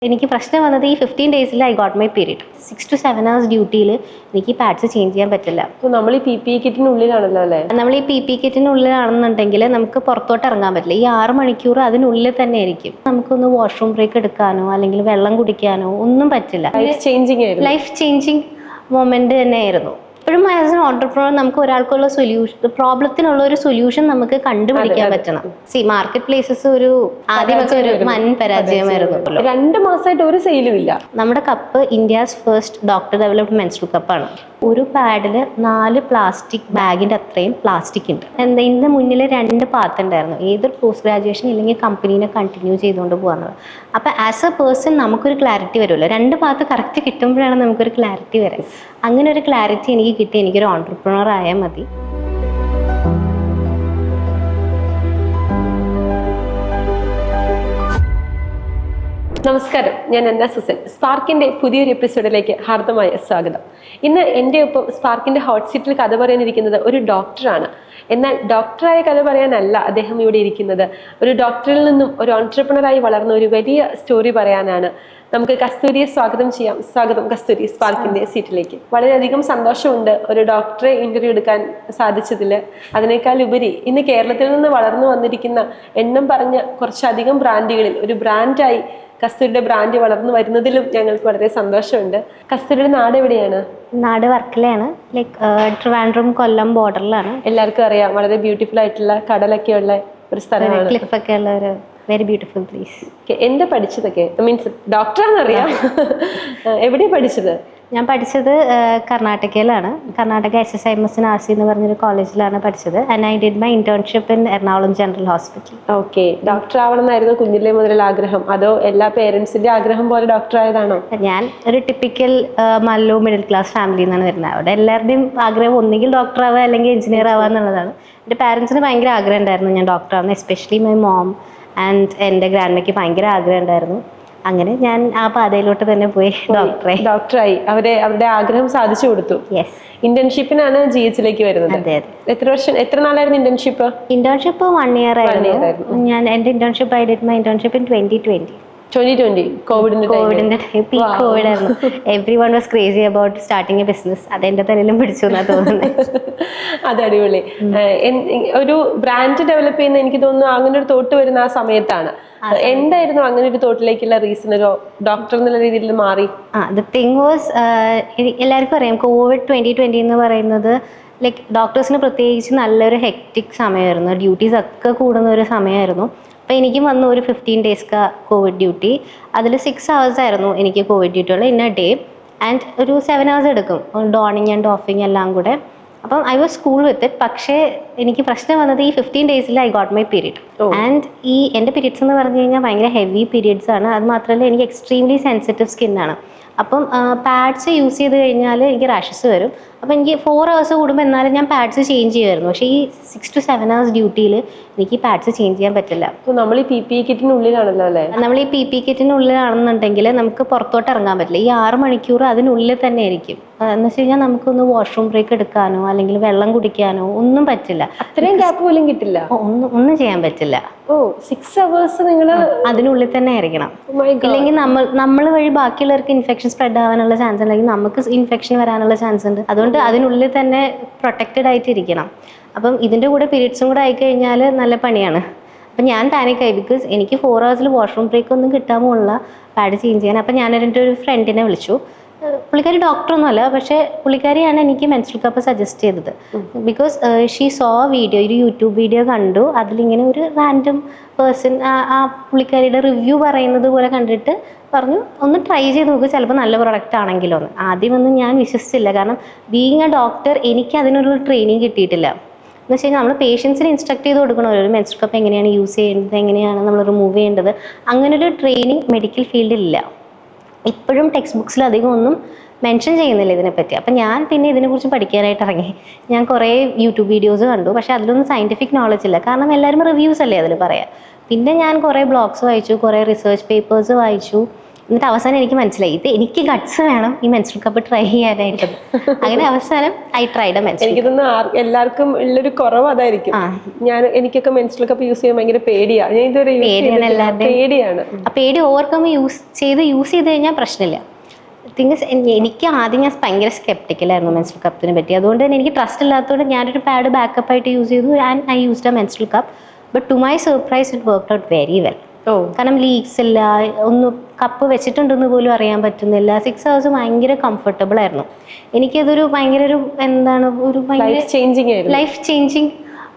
എനിക്ക് പ്രശ്നം വന്നത് ഈ 15 ഡേയ്സിൽ I got my period. 6 to 7 hours ഡ്യൂട്ടിയിൽ എനിക്ക് പാഡ്സ് ചേഞ്ച് ചെയ്യാൻ പറ്റില്ല. നമ്മൾ ഈ PPE കിറ്റിനുള്ളിലാണല്ലോ അല്ലേ? നമ്മൾ ഈ PPE കിറ്റിനുള്ളിലാണെന്നുണ്ടെങ്കിൽ നമുക്ക് പുറത്തോട്ട് ഇറങ്ങാൻ പറ്റില്ല. ഈ 6 മണിക്കൂർ അതിനുള്ളിൽ തന്നെ ആയിരിക്കും. നമുക്കൊന്ന് വാഷ്റൂം ബ്രേക്ക് എടുക്കാനോ അല്ലെങ്കിൽ വെള്ളം കുടിക്കാനോ ഒന്നും പറ്റില്ല. ലൈഫ് ചേഞ്ചിങ് മൊമെന്റ് തന്നെയായിരുന്നു. ഇപ്പോഴും ആസ് എൻ ഓൺടർപ്രണർ നമുക്ക് ഒരാൾക്കുള്ള പ്രോബ്ലത്തിനുള്ള ഒരു സൊല്യൂഷൻ നമുക്ക് കണ്ടുപിടിക്കാൻ പറ്റണം. മാർക്കറ്റ് പ്ലേസസ് ആദ്യമൊക്കെ ഒരു വൻ പരാജയമായിരുന്നു. 2 മാസമായിട്ട് ഒരു സെയിലും ഇല്ല. നമ്മുടെ cup India's first doctor developed menstrual കപ്പാണ്. ഒരു പാഡിൽ 4 പ്ലാസ്റ്റിക് ബാഗിന്റെ അത്രയും പ്ലാസ്റ്റിക് ഉണ്ട്. ഇതിന്റെ മുന്നിൽ 2 പാത്ത് ഉണ്ടായിരുന്നു. ഏതൊരു പോസ്റ്റ് ഗ്രാജുവേഷൻ ഇല്ലെങ്കിൽ കമ്പനീനെ കണ്ടിന്യൂ ചെയ്തുകൊണ്ട് പോകാന്നുള്ളത്. അപ്പൊ ആസ് എ പേഴ്സൺ നമുക്കൊരു ക്ലാരിറ്റി വരുമല്ലോ. 2 പാത്ത് കറക്റ്റ് കിട്ടുമ്പോഴാണ് നമുക്കൊരു ക്ലാരിറ്റി വരാം. അങ്ങനെ ഒരു ക്ലാരിറ്റി എനിക്ക് കിട്ടി. എനിക്കൊരു ഓൺടർപ്രണർ ആയാൽ മതി. നമസ്കാരം, ഞാൻ അന്ന സുസൻ. സ്പാർക്കിന്റെ പുതിയൊരു എപ്പിസോഡിലേക്ക് ഹാർദമായ സ്വാഗതം. ഇന്ന് എൻ്റെ ഒപ്പം സ്പാർക്കിന്റെ ഹോട്ട് സീറ്റിൽ കഥ പറയാനിരിക്കുന്നത് ഒരു ഡോക്ടറാണ്. എന്നാൽ ഡോക്ടറായ കഥ പറയാനല്ല അദ്ദേഹം ഇവിടെ ഇരിക്കുന്നത്. ഒരു ഡോക്ടറിൽ നിന്നും ഒരു ഓൺട്രപ്രണറായി വളർന്ന ഒരു വലിയ സ്റ്റോറി പറയാനാണ്. നമുക്ക് കസ്തൂരിയെ സ്വാഗതം ചെയ്യാം. സ്വാഗതം കസ്തൂരി സ്പാർക്കിന്റെ സീറ്റിലേക്ക്. വളരെയധികം സന്തോഷമുണ്ട് ഒരു ഡോക്ടറെ ഇന്റർവ്യൂ എടുക്കാൻ സാധിച്ചതിൽ. അതിനേക്കാൾ ഉപരി ഇന്ന് കേരളത്തിൽ നിന്ന് വളർന്നു വന്നിരിക്കുന്ന എണ്ണം പറഞ്ഞ കുറച്ചധികം ബ്രാൻഡുകളിൽ ഒരു ബ്രാൻഡായി കസ്തൂരിയുടെ ബ്രാൻഡ് വളർന്നു വരുന്നതിലും ഞങ്ങൾക്ക് വളരെ സന്തോഷമുണ്ട്. കസ്തൂരിയുടെ നാട് എവിടെയാണ്? നാട് വർക്കലയാണ്. ട്രിവാൻഡ്രം കൊല്ലം ബോർഡറിലാണ്. എല്ലാവർക്കും അറിയാം, വളരെ ബ്യൂട്ടിഫുൾ ആയിട്ടുള്ള കടലൊക്കെ ഉള്ള ഒരു സ്ഥലമാണ്. ക്ലിഫൊക്കെ ഉള്ള ഒരു വെരി ബ്യൂട്ടിഫുൾ പ്ലേസ്. എന്താ പഠിച്ചതൊക്കെ? മീൻസ് ഡോക്ടറാണെന്നറിയാം. എവിടെയാണ് പഠിച്ചത്? ഞാൻ പഠിച്ചത് കർണാടകയിലാണ്. കർണാടക SSIMS RC എന്ന് പറഞ്ഞൊരു കോളേജിലാണ് പഠിച്ചത്. And I did my internship in Ernakulam general hospital. Okay. Doctor ആവണമെന്നായിരുന്നു കുഞ്ഞിലെ മുതലുള്ള ആഗ്രഹം, അതോ എല്ലാ പേരൻസിന്റെ ആഗ്രഹം പോലെ ഡോക്ടർ ആയതാണോ? ഞാൻ ഒരു ടിപ്പിക്കൽ മല്ലോ മിഡിൽ ക്ലാസ് ഫാമിലിയിൽ നിന്നാണ് വരുന്നത്. അവിടെ എല്ലാവരുടെയും ആഗ്രഹം ഒന്നുകിൽ ഡോക്ടർ ആവുക അല്ലെങ്കിൽ എഞ്ചിനീയർ ആവുക എന്നുള്ളതാണ്. എൻ്റെ പാരൻസിന് ഭയങ്കര ആഗ്രഹം ഉണ്ടായിരുന്നു ഞാൻ ഡോക്ടർ ആവുന്നത്. എസ്പെഷ്യലി മൈ മോം ആൻഡ് എൻ്റെ ഗ്രാൻഡ്മയ്ക്ക് ഭയങ്കര ആഗ്രഹം ഉണ്ടായിരുന്നു. അങ്ങനെ ഞാൻ ആ പാതയിലോട്ട് തന്നെ പോയി ഡോക്ടറായി. അവരുടെ ആഗ്രഹം സാധിച്ചു കൊടുത്തു. ഇന്റേൺഷിപ്പിനാണ് GH വരുന്നത്. അതെ. എത്ര നാളായിരുന്നു ഇന്റേൺഷിപ്പ്? 1 year ആയിരുന്നു. ഞാൻ എൻ്റെ internship I did my internship in 2020. കോവിഡിന്റെ പീക്ക് കോവിഡ് ആയിരുന്നു. Everyone was crazy about starting A business. അതെന്റെ തലയിലും പിടിച്ചു എന്നാ തോന്നുന്നത്. അത് അടിപൊളി. ഒരു ബ്രാൻഡ് ഡെവലപ്പ് ചെയ്യുന്ന എനിക്ക് തോന്നുന്നു അങ്ങനെ ഒരു തോട്ട് വരുന്ന ആ സമയത്താണ്. എന്തായിരുന്നു അങ്ങനെ ഒരു തോട്ടിലേക്കുള്ള റീസൺ? ഒരു ഡോക്ടർ എന്നുള്ള രീതിയിൽ മാറി. ദ തിങ് വാസ്, എല്ലാവർക്കും അറിയാം കോവിഡ് 2020 എന്ന് പറയുന്നത് ഡോക്ടേഴ്സിന് പ്രത്യേകിച്ച് നല്ലൊരു ഹെക്റ്റിക് സമയമായിരുന്നു. ഡ്യൂട്ടീസ് ഒക്കെ കൂടുന്ന ഒരു സമയമായിരുന്നു. അപ്പോൾ എനിക്കും വന്നു ഒരു 15 days കോവിഡ് ഡ്യൂട്ടി. അതിൽ 6 hours ആയിരുന്നു എനിക്ക് കോവിഡ് ഡ്യൂട്ടി ഉള്ളത് ഇൻ എ ഡേ. ആൻഡ് ഒരു 7 hours എടുക്കും ഡോണിങ് ആൻഡ് ഓഫിങ് എല്ലാം കൂടെ. അപ്പം I was cool with it. പക്ഷേ എനിക്ക് പ്രശ്നം വന്നത് ഈ 15 ഡേയ്സിൽ I got my period. And എൻ്റെ പീരീഡ്സ് എന്ന് പറഞ്ഞു കഴിഞ്ഞാൽ ഭയങ്കര ഹെവി പീരീഡ്സ് ആണ്. അത് മാത്രമല്ല എനിക്ക് എക്സ്ട്രീംലി സെൻസിറ്റീവ് സ്കിന്നാണ്. അപ്പം പാഡ്സ് യൂസ് ചെയ്ത് കഴിഞ്ഞാൽ എനിക്ക് റാഷസ് വരും. അപ്പം എനിക്ക് 4 hours കൂടുമ്പോൾ എന്നാലും ഞാൻ പാഡ്സ് ചേഞ്ച് ചെയ്യുമായിരുന്നു. പക്ഷേ ഈ 6 to 7 hours ഡ്യൂട്ടിയിൽ എനിക്ക് പാഡ്സ് ചേഞ്ച് ചെയ്യാൻ പറ്റില്ല. നമ്മൾ ഈ PPE കിറ്റിനുള്ളിലാണല്ലോ അല്ലേ? നമ്മൾ ഈ PPE കിറ്റിനുള്ളിലാണെന്നുണ്ടെങ്കിൽ നമുക്ക് പുറത്തോട്ട് ഇറങ്ങാൻ പറ്റില്ല. ഈ 6 മണിക്കൂർ അതിനുള്ളിൽ തന്നെ ആയിരിക്കും. എന്ന് വെച്ച് കഴിഞ്ഞാൽ നമുക്കൊന്ന് വാഷ്റൂം ബ്രേക്ക് എടുക്കാനോ അല്ലെങ്കിൽ വെള്ളം കുടിക്കാനോ ഒന്നും പറ്റില്ല. അത്രയും ഗ്യാപ്പ് പോലും കിട്ടില്ല. ഒന്നും ചെയ്യാൻ പറ്റില്ല. 6 hours നിങ്ങൾ അതിനുള്ളിൽ തന്നെ ആയിരിക്കണം. ഇല്ലെങ്കിൽ നമ്മൾ വഴി ബാക്കിയുള്ളവർക്ക് ഇൻഫെക്ഷൻ സ്പ്രെഡ് ആവാനുള്ള ചാൻസ് ഉണ്ടെങ്കിൽ നമുക്ക് ഇൻഫെക്ഷൻ വരാനുള്ള ചാൻസ് ഉണ്ട്. അതുകൊണ്ട് അതിനുള്ളിൽ തന്നെ പ്രൊട്ടക്റ്റഡ് ആയിട്ടിരിക്കണം. അപ്പം ഇതിൻ്റെ കൂടെ പീരീഡ്സും കൂടെ ആയിക്കഴിഞ്ഞാൽ നല്ല പണിയാണ്. അപ്പം ഞാൻ പാനിക്കായി. ബിക്കോസ് എനിക്ക് 4 hours വാഷ്റൂം ബ്രേക്ക് ഒന്നും കിട്ടാമുള്ള പാഡ് ചേഞ്ച് ചെയ്യാൻ. അപ്പം ഞാൻ എൻ്റെ ഒരു ഫ്രണ്ടിനെ വിളിച്ചു. പുള്ളിക്കാരി ഡോക്ടറൊന്നും അല്ല, പക്ഷേ പുള്ളിക്കാരിയാണ് എനിക്ക് മെൻസ്ട്രുവൽ കപ്പ് സജസ്റ്റ് ചെയ്തത്. ബിക്കോസ് ഷീ സോ വീഡിയോ, ഒരു യൂട്യൂബ് വീഡിയോ കണ്ടു. അതിലിങ്ങനെ ഒരു റാൻഡം പേഴ്സൺ ആ പുള്ളിക്കാരിയുടെ റിവ്യൂ പറയുന്നത് പോലെ കണ്ടിട്ട് പറഞ്ഞു ഒന്ന് ട്രൈ ചെയ്ത് നോക്ക്, ചിലപ്പോൾ നല്ല പ്രൊഡക്റ്റ് ആണെങ്കിലോ എന്ന്. ആദ്യമൊന്നും ഞാൻ വിശ്വസിച്ചില്ല. കാരണം ബീയിങ് എ ഡോക്ടർ എനിക്ക് അതിനൊരു ട്രെയിനിങ് കിട്ടിയിട്ടില്ല. എന്ന് വെച്ച് കഴിഞ്ഞാൽ നമ്മൾ പേഷ്യൻസിന് ഇൻസ്ട്രക്ട് ചെയ്ത് കൊടുക്കണമല്ലോ ഒരു മെൻസ്ട്രുവൽ കപ്പ് എങ്ങനെയാണ് യൂസ് ചെയ്യേണ്ടത്, എങ്ങനെയാണ് നമ്മൾ റിമൂവ് ചെയ്യേണ്ടത്. അങ്ങനൊരു ട്രെയിനിങ് മെഡിക്കൽ ഫീൽഡിലില്ല. ഇപ്പോഴും ടെക്സ്റ്റ് ബുക്സിൽ അധികം ഒന്നും മെൻഷൻ ചെയ്യുന്നില്ല ഇതിനെപ്പറ്റി. അപ്പം ഞാൻ പിന്നെ ഇതിനെക്കുറിച്ച് പഠിക്കാനായിട്ട് ഇറങ്ങി. ഞാൻ കുറേ യൂട്യൂബ് വീഡിയോസ് കണ്ടു. പക്ഷേ അതിലൊന്നും സയൻറ്റിഫിക് നോളജ് ഇല്ല. കാരണം എല്ലാവരും റിവ്യൂസ് അല്ലേ അതിൽ പറയാം. പിന്നെ ഞാൻ കുറേ ബ്ലോഗ്സ് വായിച്ചു, കുറേ റിസർച്ച് പേപ്പേഴ്സ് വായിച്ചു. എന്നിട്ട് അവസാനം എനിക്ക് മനസ്സിലായി ഇത് എനിക്ക് ഗട്ട്സ് വേണം ഈ മെൻസ്ട്രൽ കപ്പ് ട്രൈ ചെയ്യാനായിട്ട്. അങ്ങനെ അവസാനം ഐ ട്രൈഡ് മെൻസ്ട്രൽ. എനിക്ക് തോന്നുന്നു എല്ലാവർക്കും ഉള്ളൊരു കുറവ് അതായിരിക്കും. എനിക്കൊക്കെ മെൻസ്ട്രൽ കപ്പ് യൂസ് ചെയ്യാൻ ഭയങ്കര പേടിയാണ്. ഞാൻ ഇതുവരെ പേടിയാണ്. ആ പേടി ഓവർകം യൂസ് ചെയ്ത് കഴിഞ്ഞാൽ പ്രശ്നമില്ല. തിങ്സ് എനിക്ക് ആദ്യം ഞാൻ ഭയങ്കര സ്കെപ്റ്റിക്കലായിരുന്നു മെൻസ്ട്രൽ കപ്പിനെ പറ്റി. അതുകൊണ്ട് തന്നെ എനിക്ക് ട്രസ്റ്റ് ഇല്ലാത്തതുകൊണ്ട് ഞാനൊരു പാഡ് ബാക്കപ്പ് ആയിട്ട് യൂസ് ചെയ്തു and I used a menstrual cup. But to my surprise it worked out very well. കാരണം ലീക്സ് ഇല്ല, ഒന്നും കപ്പ് വെച്ചിട്ടുണ്ടെന്ന് പോലും അറിയാൻ പറ്റുന്നില്ല. 6 hours ഭയങ്കര കംഫർട്ടബിൾ ആയിരുന്നു. എനിക്കതൊരു ഭയങ്കര ഒരു എന്താണ് ഒരു ലൈഫ് ചേഞ്ചിങ്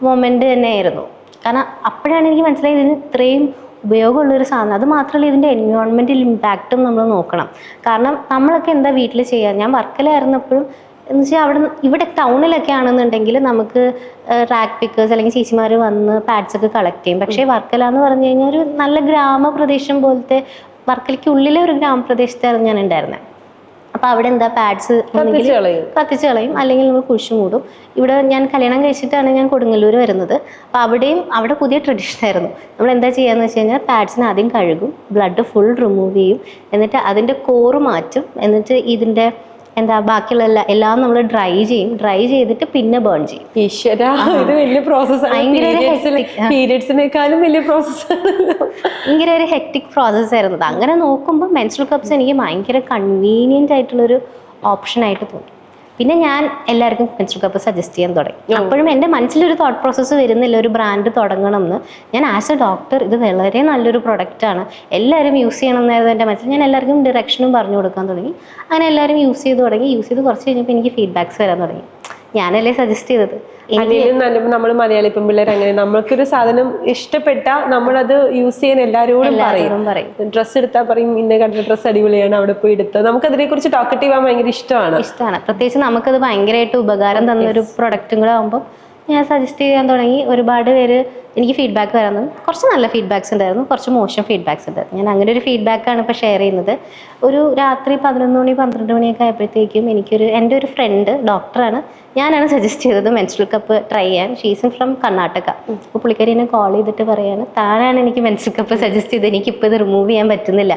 മൊമെന്റ് തന്നെയായിരുന്നു. കാരണം അപ്പോഴാണ് എനിക്ക് മനസ്സിലായത് ഇതിന് ഇത്രയും ഉപയോഗമുള്ളൊരു സാധനം. അത് മാത്രമല്ല ഇതിൻ്റെ എൻവയോൺമെൻറ്റൽ ഇമ്പാക്റ്റും നമ്മൾ നോക്കണം. കാരണം നമ്മളൊക്കെ എന്താ വീട്ടിൽ ചെയ്യുക, ഞാൻ വർക്കിലായിരുന്നപ്പോഴും എന്ന് വെച്ചാൽ ഇവിടെ ടൗണിലൊക്കെ ആണെന്നുണ്ടെങ്കിൽ നമുക്ക് റാക്ക് പിക്കേഴ്സ് അല്ലെങ്കിൽ ചേച്ചിമാർ വന്ന് പാഡ്സ് ഒക്കെ കളക്ട് ചെയ്യും. പക്ഷേ വർക്കല എന്ന് പറഞ്ഞു കഴിഞ്ഞാൽ ഒരു നല്ല ഗ്രാമപ്രദേശം പോലത്തെ, വർക്കലയ്ക്കുള്ളിലെ ഒരു ഗ്രാമപ്രദേശത്തായിരുന്നു ഞാൻ ഉണ്ടായിരുന്നത്. അപ്പോൾ അവിടെ എന്താ പാഡ്സ് കത്തിച്ച് കളയും, അല്ലെങ്കിൽ നമ്മൾ കുഴിച്ചു മൂടും. ഇവിടെ ഞാൻ കല്യാണം കഴിച്ചിട്ടാണ് ഞാൻ കൊടുങ്ങല്ലൂർ വരുന്നത്. അപ്പോൾ അവിടെ പുതിയ ട്രഡീഷൻ ആയിരുന്നു. നമ്മൾ എന്താ ചെയ്യാന്ന് വെച്ച് കഴിഞ്ഞാൽ പാഡ്സിനെ ആദ്യം കഴുകും, ബ്ലഡ് ഫുൾ റിമൂവ് ചെയ്യും, എന്നിട്ട് അതിൻ്റെ കോറ് മാറ്റും, എന്നിട്ട് ഇതിൻ്റെ ബാക്കിയുള്ള എല്ലാം നമ്മൾ ഡ്രൈ ചെയ്തിട്ട് പിന്നെ ബേൺ ചെയ്യും. ഇത് വലിയ പീരിയഡ്സിനേക്കാളും വലിയ പ്രോസസ്സാണ്. ഭയങ്കര ഒരു ഹെക്ടിക് പ്രോസസ് ആയിരുന്നു. അങ്ങനെ നോക്കുമ്പോൾ മെൻസ്ട്രൽ കപ്സ് എനിക്ക് ഭയങ്കര കൺവീനിയൻ്റ് ആയിട്ടുള്ളൊരു ഓപ്ഷനായിട്ട് തോന്നി. പിന്നെ ഞാൻ എല്ലാവർക്കും മെൻസ്ട്രൽ കപ്പ് സജസ്റ്റ് ചെയ്യാൻ തുടങ്ങി. അപ്പോഴും എൻ്റെ മനസ്സിലൊരു തോട്ട് പ്രോസസ്സ് വരുന്നില്ല ഒരു ബ്രാൻഡ് തുടങ്ങണം എന്ന്. ഞാൻ ആസ് എ ഡോക്ടർ ഇത് വളരെ നല്ലൊരു പ്രൊഡക്റ്റാണ്, എല്ലാവരും യൂസ് ചെയ്യണം എന്നായിരുന്നു എൻ്റെ മനസ്സിൽ. ഞാൻ എല്ലാവർക്കും ഡയറക്ഷനും പറഞ്ഞു കൊടുക്കാൻ തുടങ്ങി. അങ്ങനെ എല്ലാവരും യൂസ് ചെയ്ത് കുറച്ച് കഴിഞ്ഞപ്പോൾ എനിക്ക് ഫീഡ്ബാക്സ് വരാൻ തുടങ്ങി. ഞാനല്ലേ സജസ്റ്റ് ചെയ്തത്. നമ്മൾ മലയാളി പെൺപിള്ളേർ അങ്ങനെ നമ്മൾക്കൊരു സാധനം ഇഷ്ടപ്പെട്ട നമ്മളത് യൂസ് ചെയ്യാൻ എല്ലാവരോടും പറയും. ഡ്രസ്സ് എടുത്താൽ പറയും ഇന്ന കണ്ട ഡ്രസ്സ് അടിപൊളിയാണ്, അവിടെ പോയി എടുത്ത്. നമുക്ക് അതിനെ കുറിച്ച് ടോക്കറ്റീവ് ആവാൻ ഭയങ്കര ഇഷ്ടമാണ്. പ്രത്യേകിച്ച് നമുക്കത് ഭയങ്കരമായിട്ട് ഉപകാരം തന്നൊരു പ്രൊഡക്റ്റും കൂടെ ആകുമ്പോൾ ഞാൻ സജസ്റ്റ് ചെയ്യാൻ തുടങ്ങി. ഒരുപാട് പേര് എനിക്ക് ഫീഡ്ബാക്ക് വരാൻ തുടങ്ങി. കുറച്ച് നല്ല ഫീഡ്ബാക്സ് ഉണ്ടായിരുന്നു, കുറച്ച് മോശം ഫീഡ്ബാക്സ് ഉണ്ടായിരുന്നു. ഞാൻ അങ്ങനെ ഒരു ഫീഡ്ബാക്കാണ് ഇപ്പോൾ ഷെയർ ചെയ്യുന്നത്. ഒരു രാത്രി 11 മണി 12 മണിയൊക്കെ ആയപ്പോഴത്തേക്കും എൻ്റെ ഒരു ഫ്രണ്ട് ഡോക്ടറാണ്, ഞാനാണ് സജസ്റ്റ് ചെയ്തത് മെൻസ്ട്രൽ കപ്പ് ട്രൈ ചെയ്യാൻ. She's from Karnataka. അപ്പോൾ പുള്ളിക്കാരി എന്നെ കോൾ ചെയ്തിട്ട് പറയാണ്, താനാണ് എനിക്ക് മെൻസ്ട്രൽ കപ്പ് സജസ്റ്റ് ചെയ്തത്, എനിക്കിപ്പോൾ ഇത് റിമൂവ് ചെയ്യാൻ പറ്റുന്നില്ല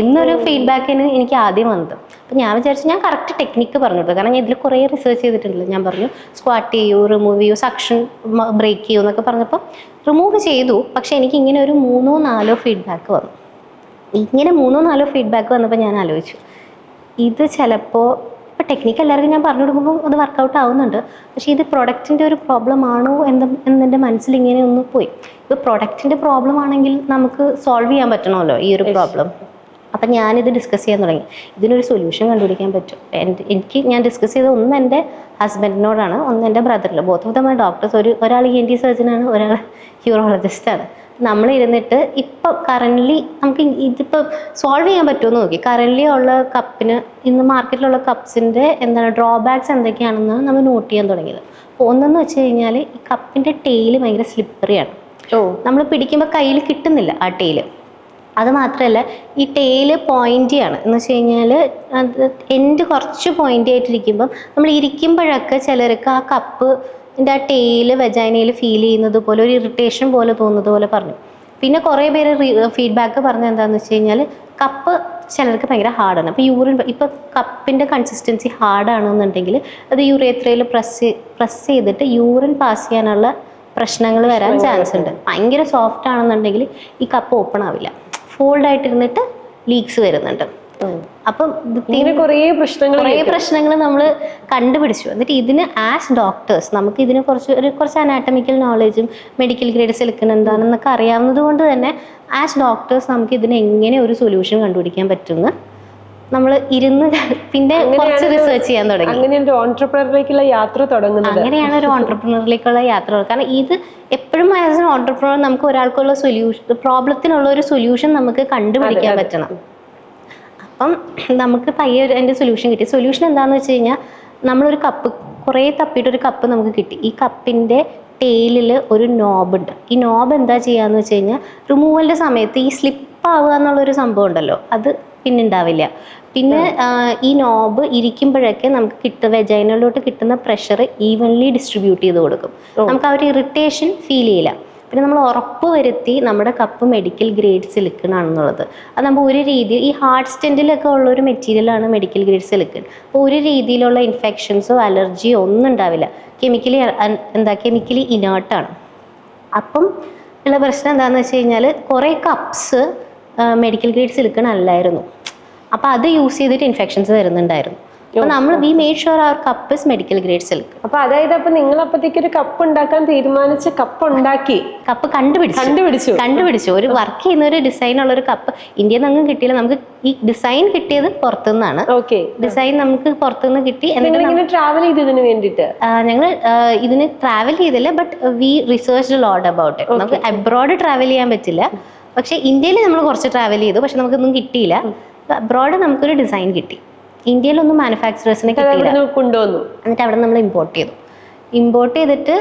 എന്നൊരു ഫീഡ്ബാക്കിന് എനിക്ക് ആദ്യം വന്നത്. അപ്പോൾ ഞാൻ വിചാരിച്ചു ഞാൻ കറക്റ്റ് ടെക്നിക്ക് പറഞ്ഞു കൊടുത്തു. കാരണം ഞാൻ ഇതിൽ കുറേ റിസർച്ച് ചെയ്തിട്ടുണ്ടല്ലോ. ഞാൻ പറഞ്ഞു സ്ക്വാട്ട് ചെയ്യൂ, റിമൂവ് ചെയ്യൂ, സക്ഷൻ ബ്രേക്ക് ചെയ്യൂ എന്നൊക്കെ പറഞ്ഞപ്പോൾ റിമൂവ് ചെയ്തു. പക്ഷേ എനിക്ക് ഇങ്ങനെ ഒരു 3-4 ഫീഡ്ബാക്ക് വന്നു. ഇങ്ങനെ 3-4 ഫീഡ്ബാക്ക് വന്നപ്പോൾ ഞാൻ ആലോചിച്ചു ഇത് ചിലപ്പോൾ ഇപ്പോൾ ടെക്നിക്ക് എല്ലാവർക്കും ഞാൻ പറഞ്ഞു കൊടുക്കുമ്പോൾ അത് വർക്കൗട്ട് ആവുന്നുണ്ട്. പക്ഷേ ഇത് പ്രൊഡക്റ്റിൻ്റെ ഒരു പ്രോബ്ലം ആണോ എന്നെൻ്റെ മനസ്സിൽ ഇങ്ങനെ ഒന്ന് പോയി. ഇപ്പോൾ പ്രൊഡക്റ്റിൻ്റെ പ്രോബ്ലം ആണെങ്കിൽ നമുക്ക് സോൾവ് ചെയ്യാൻ പറ്റണമല്ലോ ഈ ഒരു പ്രോബ്ലം. അപ്പം ഞാനിത് ഡിസ്കസ് ചെയ്യാൻ തുടങ്ങി. ഇതിനൊരു സൊല്യൂഷൻ കണ്ടുപിടിക്കാൻ പറ്റും. ഞാൻ ഡിസ്കസ് ചെയ്തത് ഒന്ന് എൻ്റെ ഹസ്ബൻഡിനോടാണ്, ഒന്ന് എൻ്റെ ബ്രദറിൽ. Both of them are doctors. ഒരാൾ ENT സർജനാണ്, ഒരാൾ യൂറോളജിസ്റ്റാണ്. നമ്മൾ ഇരുന്നിട്ട് ഇപ്പോൾ കറൻ്റ്ലി നമുക്ക് ഇതിപ്പോൾ സോൾവ് ചെയ്യാൻ പറ്റുമെന്ന് നോക്കി. കറൻ്റ്ലി ഉള്ള കപ്പിന് ഇന്ന് മാർക്കറ്റിലുള്ള കപ്സിൻ്റെ ഡ്രോബാക്സ് എന്തൊക്കെയാണെന്നാണ് നമ്മൾ നോട്ട് ചെയ്യാൻ തുടങ്ങിയത്. അപ്പോൾ ഒന്നെന്ന് വെച്ച് കഴിഞ്ഞാൽ ഈ കപ്പിൻ്റെ ടെയിൽ ഭയങ്കര സ്ലിപ്പറിയാണ്. നമ്മൾ പിടിക്കുമ്പോൾ കയ്യിൽ കിട്ടുന്നില്ല ആ ടെയിൽ. അത് മാത്രമല്ല ഈ ടെയിൽ പോയിൻ്റിയാണ് എന്ന് വെച്ച് കഴിഞ്ഞാൽ എൻഡ് കുറച്ച് പോയിൻ്റി ആയിട്ടിരിക്കുമ്പം നമ്മൾ ഇരിക്കുമ്പോഴൊക്കെ ചിലർക്ക് ആ കപ്പിൻ്റെ ആ ടെയിൽ വെജൈനയിൽ ഫീൽ ചെയ്യുന്നത് പോലെ ഒരു ഇറിറ്റേഷൻ പോലെ തോന്നുന്നത് പോലെ പറഞ്ഞു. പിന്നെ കുറേ പേര് ഫീഡ്ബാക്ക് പറഞ്ഞത് എന്താണെന്ന് വെച്ച് കഴിഞ്ഞാൽ കപ്പ് ചിലർക്ക് ഭയങ്കര ഹാർഡാണ്. അപ്പോൾ ഇപ്പോൾ കപ്പിൻ്റെ കൺസിസ്റ്റൻസി ഹാർഡാണെന്നുണ്ടെങ്കിൽ അത് യൂറേത്രയിൽ പ്രസ് ചെയ്തിട്ട് യൂറിൻ പാസ് ചെയ്യാനുള്ള പ്രശ്നങ്ങൾ വരാൻ ചാൻസ് ഉണ്ട്. ഭയങ്കര സോഫ്റ്റ് ആണെന്നുണ്ടെങ്കിൽ ഈ കപ്പ് ഓപ്പൺ ആവില്ല, ഫോൾഡ് ആയിട്ടിരുന്നിട്ട് ലീക്സ് വരുന്നുണ്ട്. അപ്പം കുറേ പ്രശ്നങ്ങൾ നമ്മൾ കണ്ടുപിടിച്ചു. എന്നിട്ട് ഇതിന് ആസ് ഡോക്ടേഴ്സ് നമുക്ക് ഇതിന് കുറച്ച് അനാറ്റമിക്കൽ നോളജും മെഡിക്കൽ ഗ്രേഡ് സിലിക്കൺ എന്താണെന്നൊക്കെ അറിയാവുന്നത് കൊണ്ട് തന്നെ ആസ് ഡോക്ടേഴ്സ് നമുക്ക് ഇതിന് എങ്ങനെ ഒരു സൊല്യൂഷൻ കണ്ടുപിടിക്കാൻ പറ്റുമെന്ന് നമ്മൾ ഇരുന്ന് പിന്നെ കുറച്ച് റിസർച്ച് ചെയ്യാൻ തുടങ്ങി. അങ്ങനെയാണ് ഒരു ഓൺട്രപ്രണറിലേക്കുള്ള യാത്ര തുടങ്ങുന്നത്. കാരണം ഇത് എപ്പോഴും ആസ് എൻ ഓൺട്രപ്രണർ നമുക്ക് ഒരാൾക്കുള്ള പ്രോബ്ലത്തിനുള്ള ഒരു സൊല്യൂഷൻ നമുക്ക് കണ്ടുപിടിക്കാൻ പറ്റണം. അപ്പം നമുക്ക് പയ്യെ അതിൻ്റെ സൊല്യൂഷൻ കിട്ടി. സൊല്യൂഷൻ എന്താണെന്ന് വെച്ച് കഴിഞ്ഞാൽ നമ്മളൊരു കപ്പ് കുറേ തപ്പിയിട്ടൊരു കപ്പ് നമുക്ക് കിട്ടി. ഈ കപ്പിൻ്റെ ടെയിലിൽ ഒരു നോബുണ്ട്. ഈ നോബ് എന്താ ചെയ്യാന്ന് വെച്ച് കഴിഞ്ഞാൽ റിമൂവലിൻ്റെ സമയത്ത് ഈ സ്ലിപ്പ് ആവുക എന്നുള്ളൊരു സംഭവം ഉണ്ടല്ലോ, അത് പിന്നെ ഉണ്ടാവില്ല. പിന്നെ ഈ നോബ് ഇരിക്കുമ്പോഴൊക്കെ നമുക്ക് വെജൈനയിലോട്ട് കിട്ടുന്ന പ്രഷർ ഈവൻലി ഡിസ്ട്രിബ്യൂട്ട് ചെയ്ത് കൊടുക്കും. നമുക്ക് ആ ഒരു ഇറിറ്റേഷൻ ഫീൽ ചെയ്യില്ല. പിന്നെ നമ്മൾ ഉറപ്പ് വരുത്തി നമ്മുടെ കപ്പ് മെഡിക്കൽ ഗ്രേഡ് സിലിക്കൺ ആണെന്നുള്ളത്. അത് നമ്മൾ ഒരു രീതിയിൽ ഈ ഹാർട്ട് സ്റ്റെൻറ്റിലൊക്കെ ഉള്ള ഒരു മെറ്റീരിയലാണ് മെഡിക്കൽ ഗ്രേഡ് സിലിക്കൺ. അപ്പോൾ ഒരു രീതിയിലുള്ള ഇൻഫെക്ഷൻസോ അലർജിയോ ഒന്നും ഉണ്ടാവില്ല. കെമിക്കലി ഇനേർട്ടാണ്. അപ്പം ഉള്ള പ്രശ്നം എന്താണെന്ന് വെച്ച് കഴിഞ്ഞാൽ കുറേ കപ്സ് മെഡിക്കൽ ഗ്രേഡ് സിലിക്കൺ അല്ലായിരുന്നു. അപ്പോൾ അത് യൂസ് ചെയ്തിട്ട് ഇൻഫെക്ഷൻസ് വരുന്നുണ്ടായിരുന്നു. അപ്പോൾ നമ്മൾ we made sure our cup is medical grade silicone. അപ്പൊ അതായത് അപ്പൊ നിങ്ങൾ അപ്പത്തേക്ക് ഒരു കപ്പ് ഉണ്ടാക്കാൻ തീരുമാനിച്ച് കപ്പ് ഉണ്ടാക്കി, കപ്പ് കണ്ടുപിടിച്ചു ഒരു വർക്ക് ചെയ്യുന്ന ഒരു ഡിസൈൻ ഉള്ള ഒരു കപ്പ് ഇന്ത്യയിൽ നിന്നും കിട്ടിയില്ല. നമുക്ക് ഈ ഡിസൈൻ കിട്ടിയത് പുറത്തുനിന്നാണ്. ഡിസൈൻ നമുക്ക് പുറത്തുനിന്ന് കിട്ടി. ട്രാവൽ ചെയ്തതിന് വേണ്ടിയിട്ട് ഞങ്ങൾ ഇതിന് ട്രാവൽ ചെയ്തില്ല, but we research lot about it. നമുക്ക് അബ്രോഡ് ട്രാവൽ ചെയ്യാൻ പറ്റില്ല, പക്ഷെ ഇന്ത്യയിൽ നമ്മൾ കുറച്ച് ട്രാവൽ ചെയ്തു, പക്ഷെ നമുക്കൊന്നും കിട്ടിയില്ല. അബ്രോഡ് നമുക്കൊരു ഡിസൈൻ കിട്ടി. ഇന്ത്യയിലൊന്നും മാനുഫാക്ചറേഴ്സിനെ കിട്ടിയില്ല, കൊണ്ടുവന്നു. എന്നിട്ട് അവിടെ നമ്മൾ ഇമ്പോർട്ട് ചെയ്തിട്ട്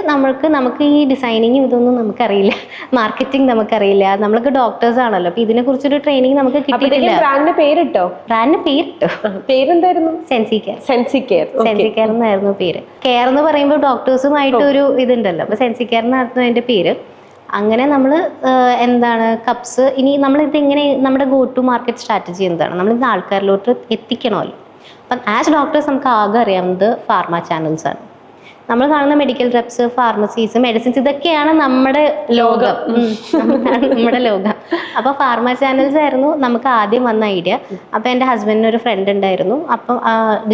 നമുക്ക് ഈ ഡിസൈനിങ്ങും ഇതൊന്നും നമുക്കറിയില്ല, മാർക്കറ്റിംഗ് നമുക്കറിയില്ല. നമ്മളൊക്കെ ഡോക്ടേഴ്സ് ആണല്ലോ, അപ്പൊ ഇതിനെ കുറിച്ചൊരു ട്രെയിനിങ് നമുക്ക് കിട്ടിയിട്ടില്ല. ബ്രാൻഡിന്റെ പേരിട്ടോ? പേരെന്തായിരുന്നു? സെൻസിക്കെയർ എന്നായിരുന്നു പേര്. കെയർ എന്ന് പറയുമ്പോൾ ഡോക്ടേഴ്സുമായിട്ട് ഒരു ഇതുണ്ടല്ലോ, അപ്പൊ സെൻസിക്കെയർ എന്നായിരുന്നു അതിന്റെ പേര്. അങ്ങനെ നമ്മൾ കപ്സ് ഇനി നമ്മളിത് എങ്ങനെ നമ്മുടെ ഗോ ടു മാർക്കറ്റ് സ്ട്രാറ്റജി എന്താണ്, നമ്മളിത് ആൾക്കാരിലോട്ട് എത്തിക്കണമല്ലോ. അപ്പം ആസ് ഡോക്ടേഴ്സ് നമുക്ക് ആകെ അറിയാവുന്നത് ഫാർമ ചാനൽസ് ആണ്. നമ്മൾ കാണുന്ന മെഡിക്കൽ റെപ്സ്, ഫാർമസീസ്, മെഡിസിൻസ്, ഇതൊക്കെയാണ് നമ്മുടെ ലോകം. അപ്പോൾ ഫാർമ ചാനൽസ് ആയിരുന്നു നമുക്ക് ആദ്യം വന്ന ഐഡിയ. അപ്പോൾ എൻ്റെ ഹസ്ബൻഡിന് ഒരു ഫ്രണ്ട് ഉണ്ടായിരുന്നു. അപ്പം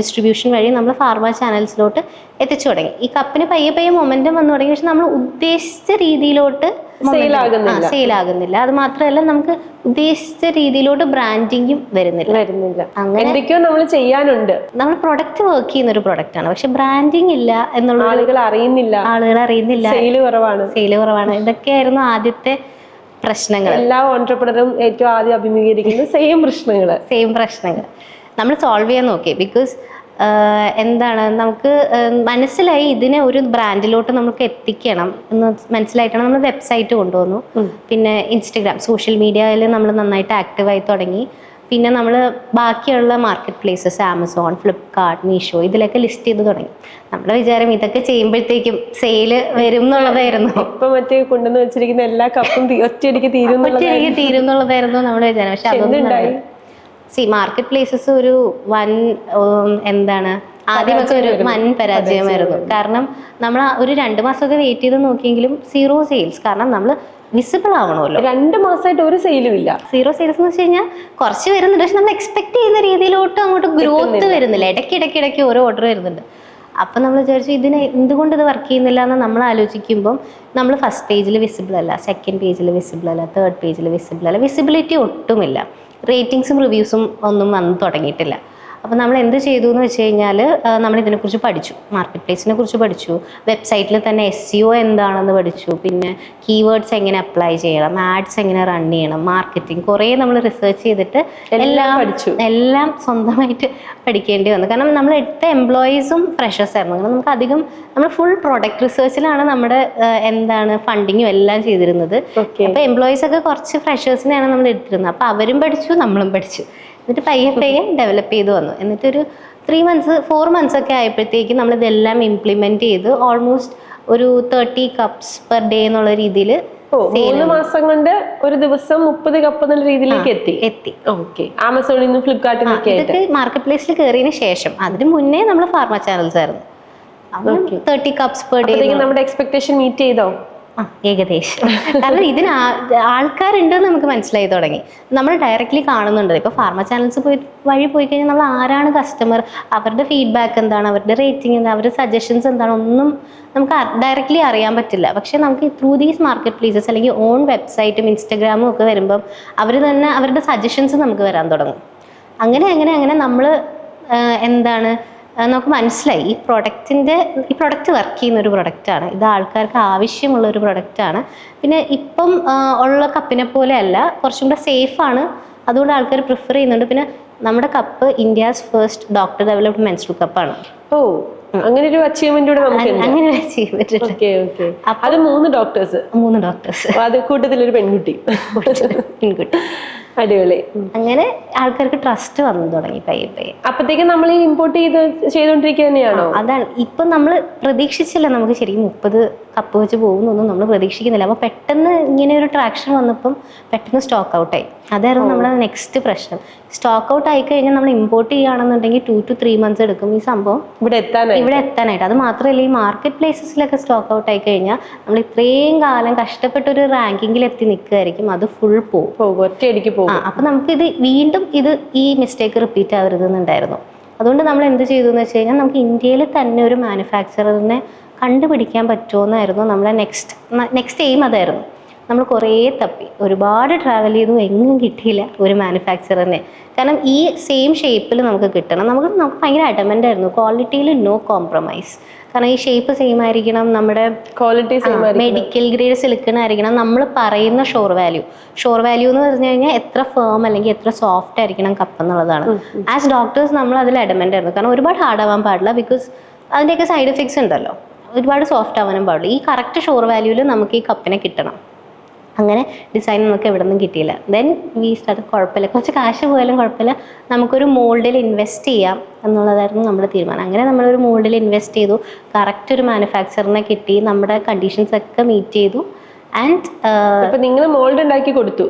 ഡിസ്ട്രിബ്യൂഷൻ വഴി നമ്മൾ ഫാർമ ചാനൽസിലോട്ട് എത്തിച്ചു തുടങ്ങി. ഈ കപ്പിന് പയ്യെ മൊമെന്റം വന്നു തുടങ്ങി. പക്ഷെ നമ്മൾ ഉദ്ദേശിച്ച രീതിയിലോട്ട് സെയിൽ ആകുന്നില്ല. അത് മാത്രമല്ല നമുക്ക് ഉദ്ദേശിച്ച രീതിയിലോട്ട് ബ്രാൻഡിങ്ങും വരുന്നില്ല. എന്തൊക്കെയോ നമ്മൾ ചെയ്യാനുണ്ട്. നമ്മൾ പ്രൊഡക്റ്റ് വർക്ക് ചെയ്യുന്ന ഒരു പ്രൊഡക്റ്റ് ആണ്, പക്ഷെ ബ്രാൻഡിങ് ഇല്ല എന്നുള്ള ആളുകൾ അറിയുന്നില്ല. സെയിൽ കുറവാണ്. ഇതൊക്കെയായിരുന്നു ആദ്യത്തെ പ്രശ്നങ്ങൾ. എല്ലാ ഓൺട്രപ്രണറും ഏറ്റവും ആദ്യം അഭിമുഖീകരിക്കുന്ന സെയിം പ്രശ്നങ്ങൾ നമ്മൾ സോൾവ് ചെയ്യാൻ നോക്കി. ബിക്കോസ് നമുക്ക് മനസ്സിലായി ഇതിനെ ഒരു ബ്രാൻഡിലോട്ട് നമുക്ക് എത്തിക്കണം എന്ന് മനസ്സിലായിട്ടാണ് നമ്മൾ വെബ്സൈറ്റ് കൊണ്ടുവന്നു. പിന്നെ ഇൻസ്റ്റഗ്രാം, സോഷ്യൽ മീഡിയയിൽ നമ്മൾ നന്നായിട്ട് ആക്റ്റീവായി തുടങ്ങി. പിന്നെ നമ്മൾ ബാക്കിയുള്ള market places, Amazon, Flipkart, Meesho, ഇതിലൊക്കെ ലിസ്റ്റ് ചെയ്ത് തുടങ്ങി. നമ്മുടെ വിചാരം ഇതൊക്കെ ചെയ്യുമ്പോഴത്തേക്കും സെയില് വരും എന്നുള്ളതായിരുന്നു. ഇപ്പൊ മറ്റേ കൊണ്ടുവന്ന് വെച്ചിരിക്കുന്ന എല്ലാ കപ്പും ഒറ്റയടിക്ക് തീരും എന്നുള്ളതായിരുന്നു നമ്മുടെ വിചാരം. പക്ഷെ അതൊന്നും മാർക്കറ്റ് പ്ലേസസ് ഒരു ആദ്യമൊക്കെ ഒരു വൻ പരാജയമായിരുന്നു. കാരണം നമ്മൾ ഒരു 2 മാസമൊക്കെ വെയിറ്റ് ചെയ്ത് നോക്കിയെങ്കിലും 0 സെയിൽസ്. കാരണം നമ്മൾ വിസിബിൾ ആവണമല്ലോ. 2 മാസമായിട്ട് ഒരു സെയിലും ഇല്ല. 0 സെയിൽസ് എന്ന് വെച്ച് കഴിഞ്ഞാൽ കുറച്ച് വരുന്നുണ്ട്, പക്ഷെ നമ്മൾ എക്സ്പെക്ട് ചെയ്യുന്ന രീതിയിലോട്ട് അങ്ങോട്ട് ഗ്രോത്ത് വരുന്നില്ല. ഇടയ്ക്കിടയ്ക്ക് ഓരോ ഓർഡർ വരുന്നുണ്ട്. അപ്പം നമ്മൾ വിചാരിച്ചു എന്തുകൊണ്ട് ഇത് വർക്ക് ചെയ്യുന്നില്ല എന്ന് നമ്മൾ ആലോചിക്കുമ്പം നമ്മൾ ഫസ്റ്റ് പേജിൽ വിസിബിൾ അല്ല, സെക്കൻഡ് പേജിൽ വിസിബിൾ അല്ല, തേർഡ് പേജിൽ വിസിബിൾ അല്ല, വിസിബിലിറ്റി ഒട്ടുമില്ല. റേറ്റിംഗ്സും റിവ്യൂസും ഒന്നും വന്ന് തുടങ്ങിയിട്ടില്ല. അപ്പോൾ നമ്മൾ എന്ത് ചെയ്തു എന്ന് വെച്ച് കഴിഞ്ഞാൽ നമ്മൾ ഇതിനെക്കുറിച്ച് പഠിച്ചു, മാർക്കറ്റ് പ്ലേസിനെ കുറിച്ച് പഠിച്ചു, വെബ്സൈറ്റിൽ തന്നെ SEO എന്താണെന്ന് പഠിച്ചു, പിന്നെ കീവേഡ്സ് എങ്ങനെ അപ്ലൈ ചെയ്യണം, ആഡ്സ് എങ്ങനെ റൺ ചെയ്യണം, മാർക്കറ്റിംഗ്, കുറേ നമ്മൾ റിസർച്ച് ചെയ്തിട്ട് എല്ലാം സ്വന്തമായിട്ട് പഠിക്കേണ്ടി വന്നു. കാരണം നമ്മൾ എടുത്ത എംപ്ലോയീസും ഫ്രഷേഴ്സ് ആയിരുന്നു. കാരണം നമുക്ക് അധികം നമ്മൾ ഫുൾ പ്രൊഡക്റ്റ് റിസർച്ചിലാണ് നമ്മുടെ ഫണ്ടിങ്ങും എല്ലാം ചെയ്തിരുന്നത്. അപ്പോൾ എംപ്ലോയീസ് ഒക്കെ കുറച്ച് ഫ്രഷേഴ്സിനെയാണ് നമ്മൾ എടുത്തിരുന്നത്. അപ്പോൾ അവരും പഠിച്ചു, നമ്മളും പഠിച്ചു. എന്നിട്ട് പയ്യെ ഡെവലപ്പ് ചെയ്ത് വന്നു. എന്നിട്ടൊരു 4 months ഒക്കെ ആയപ്പോഴത്തേക്കും നമ്മളിതെല്ലാം ഇംപ്ലിമെന്റ് ചെയ്ത് ഓൾമോസ്റ്റ് ഒരു 30 കപ്സ് പെർ ഡേ എന്നുള്ള രീതിയിൽ 3 മാസം കൊണ്ട് ഒരു ദിവസം 30 കപ്പ് എന്നുള്ള രീതിയിലേക്ക് എത്തി. ആമസോണിൽ നിന്നും ഫ്ലിപ്കാർട്ടിൽ നിന്നൊക്കെ മാർക്കറ്റ് പ്ലേസിൽ കയറിയതിന് ശേഷം. അതിന് മുന്നേ നമ്മൾ ഫാർമ ചാനൽസ് ആയിരുന്നു. 30 കപ്സ് പെർ ഡേ. നമ്മുടെ എക്സ്പെക്ടേഷൻ മീറ്റ് ചെയ്തോ? ഏകദേശം. കാരണം ഇതിന് ആൾക്കാരുണ്ടെന്ന് നമുക്ക് മനസ്സിലായി തുടങ്ങി. നമ്മൾ ഡയറക്റ്റ്ലി കാണുന്നുണ്ട്. ഇപ്പോൾ ഫാർമ ചാനൽസ് പോയി കഴിഞ്ഞാൽ നമ്മൾ ആരാണ് കസ്റ്റമർ, അവരുടെ ഫീഡ്ബാക്ക് എന്താണ്, അവരുടെ റേറ്റിംഗ് എന്താണ്, അവരുടെ സജഷൻസ് എന്താണ്, ഒന്നും നമുക്ക് ഡയറക്റ്റ്ലി അറിയാൻ പറ്റില്ല. പക്ഷെ നമുക്ക് ത്രൂ ദീസ് മാർക്കറ്റ് പ്ലേസസ് അല്ലെങ്കിൽ ഓൺ വെബ്സൈറ്റും ഇൻസ്റ്റഗ്രാമും ഒക്കെ വരുമ്പം അവർ തന്നെ അവരുടെ സജഷൻസ് നമുക്ക് വരാൻ തുടങ്ങും. അങ്ങനെ നമ്മൾ നമുക്ക് മനസ്സിലായി ഈ പ്രൊഡക്റ്റ് വർക്ക് ചെയ്യുന്ന ഒരു പ്രൊഡക്റ്റാണ്, ഇത് ആൾക്കാർക്ക് ആവശ്യമുള്ള ഒരു പ്രൊഡക്റ്റാണ്. പിന്നെ ഇപ്പം ഉള്ള കപ്പിനെ പോലെ അല്ല, കുറച്ചും കൂടെ സേഫാണ്, അതുകൊണ്ട് ആൾക്കാർ പ്രിഫർ ചെയ്യുന്നുണ്ട്. പിന്നെ നമ്മുടെ cup India's first doctor developed menstrual കപ്പാണ്. അങ്ങനെ ഒരു അച്ചീവ്മെന്റ് അത് 3 ഡോക്ടേഴ്സ്, ഡോക്ടേഴ്സ്, അത് കൂട്ടത്തിലൊരു പെൺകുട്ടി. അടിപൊളി. അങ്ങനെ ആൾക്കാർക്ക് ട്രസ്റ്റ് വന്നു തുടങ്ങി പയ്യെ പയ്യെ. അപ്പത്തേക്ക് നമ്മൾ ഈ ഇമ്പോർട്ട് ചെയ്തോണ്ടിരിക്കുക തന്നെയാണോ? അതാണ് ഇപ്പൊ നമ്മൾ പ്രതീക്ഷിച്ചില്ല നമുക്ക് ശരിക്കും 30 കപ്പ് വെച്ച് പോകുന്നൊന്നും നമ്മൾ പ്രതീക്ഷിക്കുന്നില്ല. അപ്പൊ പെട്ടെന്ന് ഇങ്ങനെ ഒരു ട്രാക്ഷൻ വന്നപ്പം പെട്ടെന്ന് സ്റ്റോക്ക് ഔട്ടായി. അതായിരുന്നു നമ്മുടെ നെക്സ്റ്റ് പ്രശ്നം. സ്റ്റോക്ക് ഔട്ട് ആയി കഴിഞ്ഞാൽ നമ്മൾ ഇമ്പോർട്ട് ചെയ്യുകയാണെന്നുണ്ടെങ്കിൽ 2 to 3 months എടുക്കും ഈ സംഭവം ഇവിടെ എത്താനായിട്ട്. അത് മാത്രമല്ല, ഈ മാർക്കറ്റ് പ്ലേസസിലൊക്കെ സ്റ്റോക്ക് ഔട്ട് ആയി കഴിഞ്ഞാൽ നമ്മൾ ഇത്രയും കാലം കഷ്ടപ്പെട്ട ഒരു റാങ്കിങ്ങിൽ എത്തി നിൽക്കുകയായിരിക്കും, അത് ഫുൾ പോകും, ഒറ്റയടിക്ക് പോകും. അപ്പൊ നമുക്ക് വീണ്ടും ഈ മിസ്റ്റേക്ക് റിപ്പീറ്റ് ആവരുതെന്നുണ്ടായിരുന്നു. അതുകൊണ്ട് നമ്മൾ എന്ത് ചെയ്തു എന്ന് വെച്ച് കഴിഞ്ഞാൽ നമുക്ക് ഇന്ത്യയിൽ തന്നെ ഒരു മാനുഫാക്ചറിനെ കണ്ടുപിടിക്കാൻ പറ്റുമോന്നായിരുന്നു നമ്മളെ നെക്സ്റ്റ് എയിം. അതായിരുന്നു. നമ്മൾ കുറേ തപ്പി, ഒരുപാട് ട്രാവൽ ചെയ്തു, എങ്ങും കിട്ടിയില്ല ഒരു മാനുഫാക്ചറിനെ. കാരണം ഈ സെയിം ഷേപ്പിൽ നമുക്ക് കിട്ടണം. നമുക്ക് ഭയങ്കര അഡമൻ്റ് ആയിരുന്നു, ക്വാളിറ്റിയിൽ നോ കോംപ്രമൈസ്. കാരണം ഈ ഷേപ്പ് സെയിം ആയിരിക്കണം, നമ്മുടെ ക്വാളിറ്റി മെഡിക്കൽ ഗ്രേഡ് സിലിക്കൺ ആയിരിക്കണം, നമ്മൾ പറയുന്ന ഷോർ വാല്യൂ എന്ന് പറഞ്ഞു കഴിഞ്ഞാൽ എത്ര ഫേം അല്ലെങ്കിൽ എത്ര സോഫ്റ്റ് ആയിരിക്കണം കപ്പ് എന്നുള്ളതാണ്. ആസ് ഡോക്ടേഴ്സ് നമ്മൾ അതിൽ അഡമൻ്റ് ആയിരുന്നു. കാരണം ഒരുപാട് ഹാർഡ് ആവാൻ പാടില്ല, ബിക്കോസ് അതിൻ്റെയൊക്കെ സൈഡ് എഫക്ട്സ് ഉണ്ടല്ലോ. ഒരുപാട് സോഫ്റ്റ് ആവാനും പാടില്ല. ഈ കറക്റ്റ് ഷോർ വാല്യൂവിൽ നമുക്ക് ഈ കപ്പിനെ കിട്ടണം. അങ്ങനെ ഡിസൈൻ നമുക്ക് എവിടെ നിന്നും കിട്ടിയില്ല. ദെൻ വി സ്റ്റാർട്ട്, കുഴപ്പമില്ല, കുറച്ച് കാശ് പോയാലും കുഴപ്പമില്ല, നമുക്കൊരു മോൾഡിൽ ഇൻവെസ്റ്റ് ചെയ്യാം എന്നുള്ളതായിരുന്നു നമ്മുടെ തീരുമാനം. അങ്ങനെ നമ്മളൊരു മോൾഡിൽ ഇൻവെസ്റ്റ് ചെയ്തു, കറക്റ്റ് ഒരു മാനുഫാക്ചറിനെ കിട്ടി, നമ്മുടെ കണ്ടീഷൻസ് ഒക്കെ മീറ്റ് ചെയ്തു. ആൻഡ് നിങ്ങൾ മോൾഡ് ഉണ്ടാക്കി കൊടുത്തു,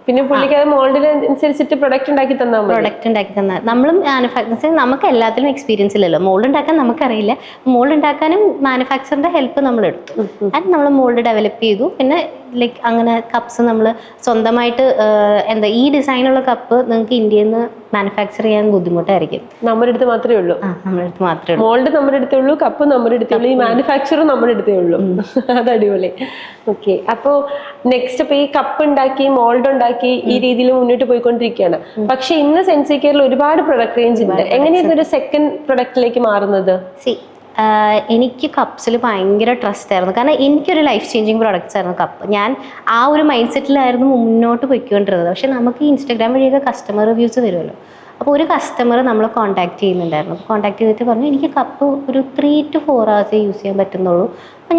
പിന്നെ പുള്ളിക്ക് അത് മോൾഡിനനുസരിച്ചിട്ട് പ്രൊഡക്റ്റ് ഉണ്ടാക്കി തന്നാൽ നമ്മളും മാനുഫാക്ചർ, നമുക്ക് എല്ലാത്തിലും എക്സ്പീരിയൻസ് ഇല്ലല്ലോ. മോൾഡ് ഉണ്ടാക്കാൻ നമുക്കറിയില്ല, മോൾഡ് ഉണ്ടാക്കാനും മാനുഫാക്ചറിന്റെ ഹെൽപ്പ് നമ്മൾ എടുത്തു. ആൻഡ് നമ്മൾ മോൾഡ് ഡെവലപ്പ് ചെയ്തു. പിന്നെ ലൈക്ക് അങ്ങനെ കപ്സ് നമ്മൾ സ്വന്തമായിട്ട് ഈ ഡിസൈനുള്ള കപ്പ് നിങ്ങൾക്ക് ഇന്ത്യയിൽ നിന്ന് മാനുഫാക്ചർ ചെയ്യാൻ ബുദ്ധിമുട്ടായിരിക്കും. നമ്മുടെ അടുത്ത് മാത്രമേ ഉള്ളൂ. മോൾഡ് നമ്മുടെ അടുത്തേ ഉള്ളൂ, കപ്പ് നമ്മുടെ അടുത്തേ ഉള്ളൂ, ഈ മാനുഫാക്ചറും നമ്മുടെ അടുത്തേ ഉള്ളൂ. അത് അടിപൊളി. ഓക്കെ, അപ്പോ നെക്സ്റ്റ് ഇപ്പൊ ഈ കപ്പ് ഉണ്ടാക്കി മോൾഡ് ഉണ്ടാക്കി ഈ രീതിയിൽ മുന്നോട്ട് പോയിക്കൊണ്ടിരിക്കുകയാണ്. പക്ഷെ ഇന്ന് സെൻസി കെയറിൽ ഒരുപാട് പ്രൊഡക്റ്റ് റേഞ്ച് ഉണ്ട്. എങ്ങനെയാണ് ഒരു സെക്കൻഡ് പ്രൊഡക്റ്റിലേക്ക് മാറുന്നത്? എനിക്ക് കപ്സിൽ ഭയങ്കര ട്രസ്റ്റ് ആയിരുന്നു. കാരണം എനിക്കൊരു ലൈഫ് ചേഞ്ചിങ് പ്രോഡക്റ്റ്സ് ആയിരുന്നു കപ്പ്. ഞാൻ ആ ഒരു മൈൻഡ് സെറ്റിലായിരുന്നു മുന്നോട്ട് പോയിക്കൊണ്ടിരുന്നത്. പക്ഷെ നമുക്ക് ഇൻസ്റ്റാഗ്രാം വഴിയൊക്കെ കസ്റ്റമർ റിവ്യൂസ് വരുമല്ലോ. അപ്പോൾ ഒരു കസ്റ്റമർ നമ്മൾ കോൺടാക്ട് ചെയ്യുന്നുണ്ടായിരുന്നു. കോൺടാക്ട് ചെയ്തിട്ട് പറഞ്ഞു, എനിക്ക് കപ്പ് ഒരു 3 to 4 hours യൂസ് ചെയ്യാൻ പറ്റുന്നുള്ളൂ. അപ്പോൾ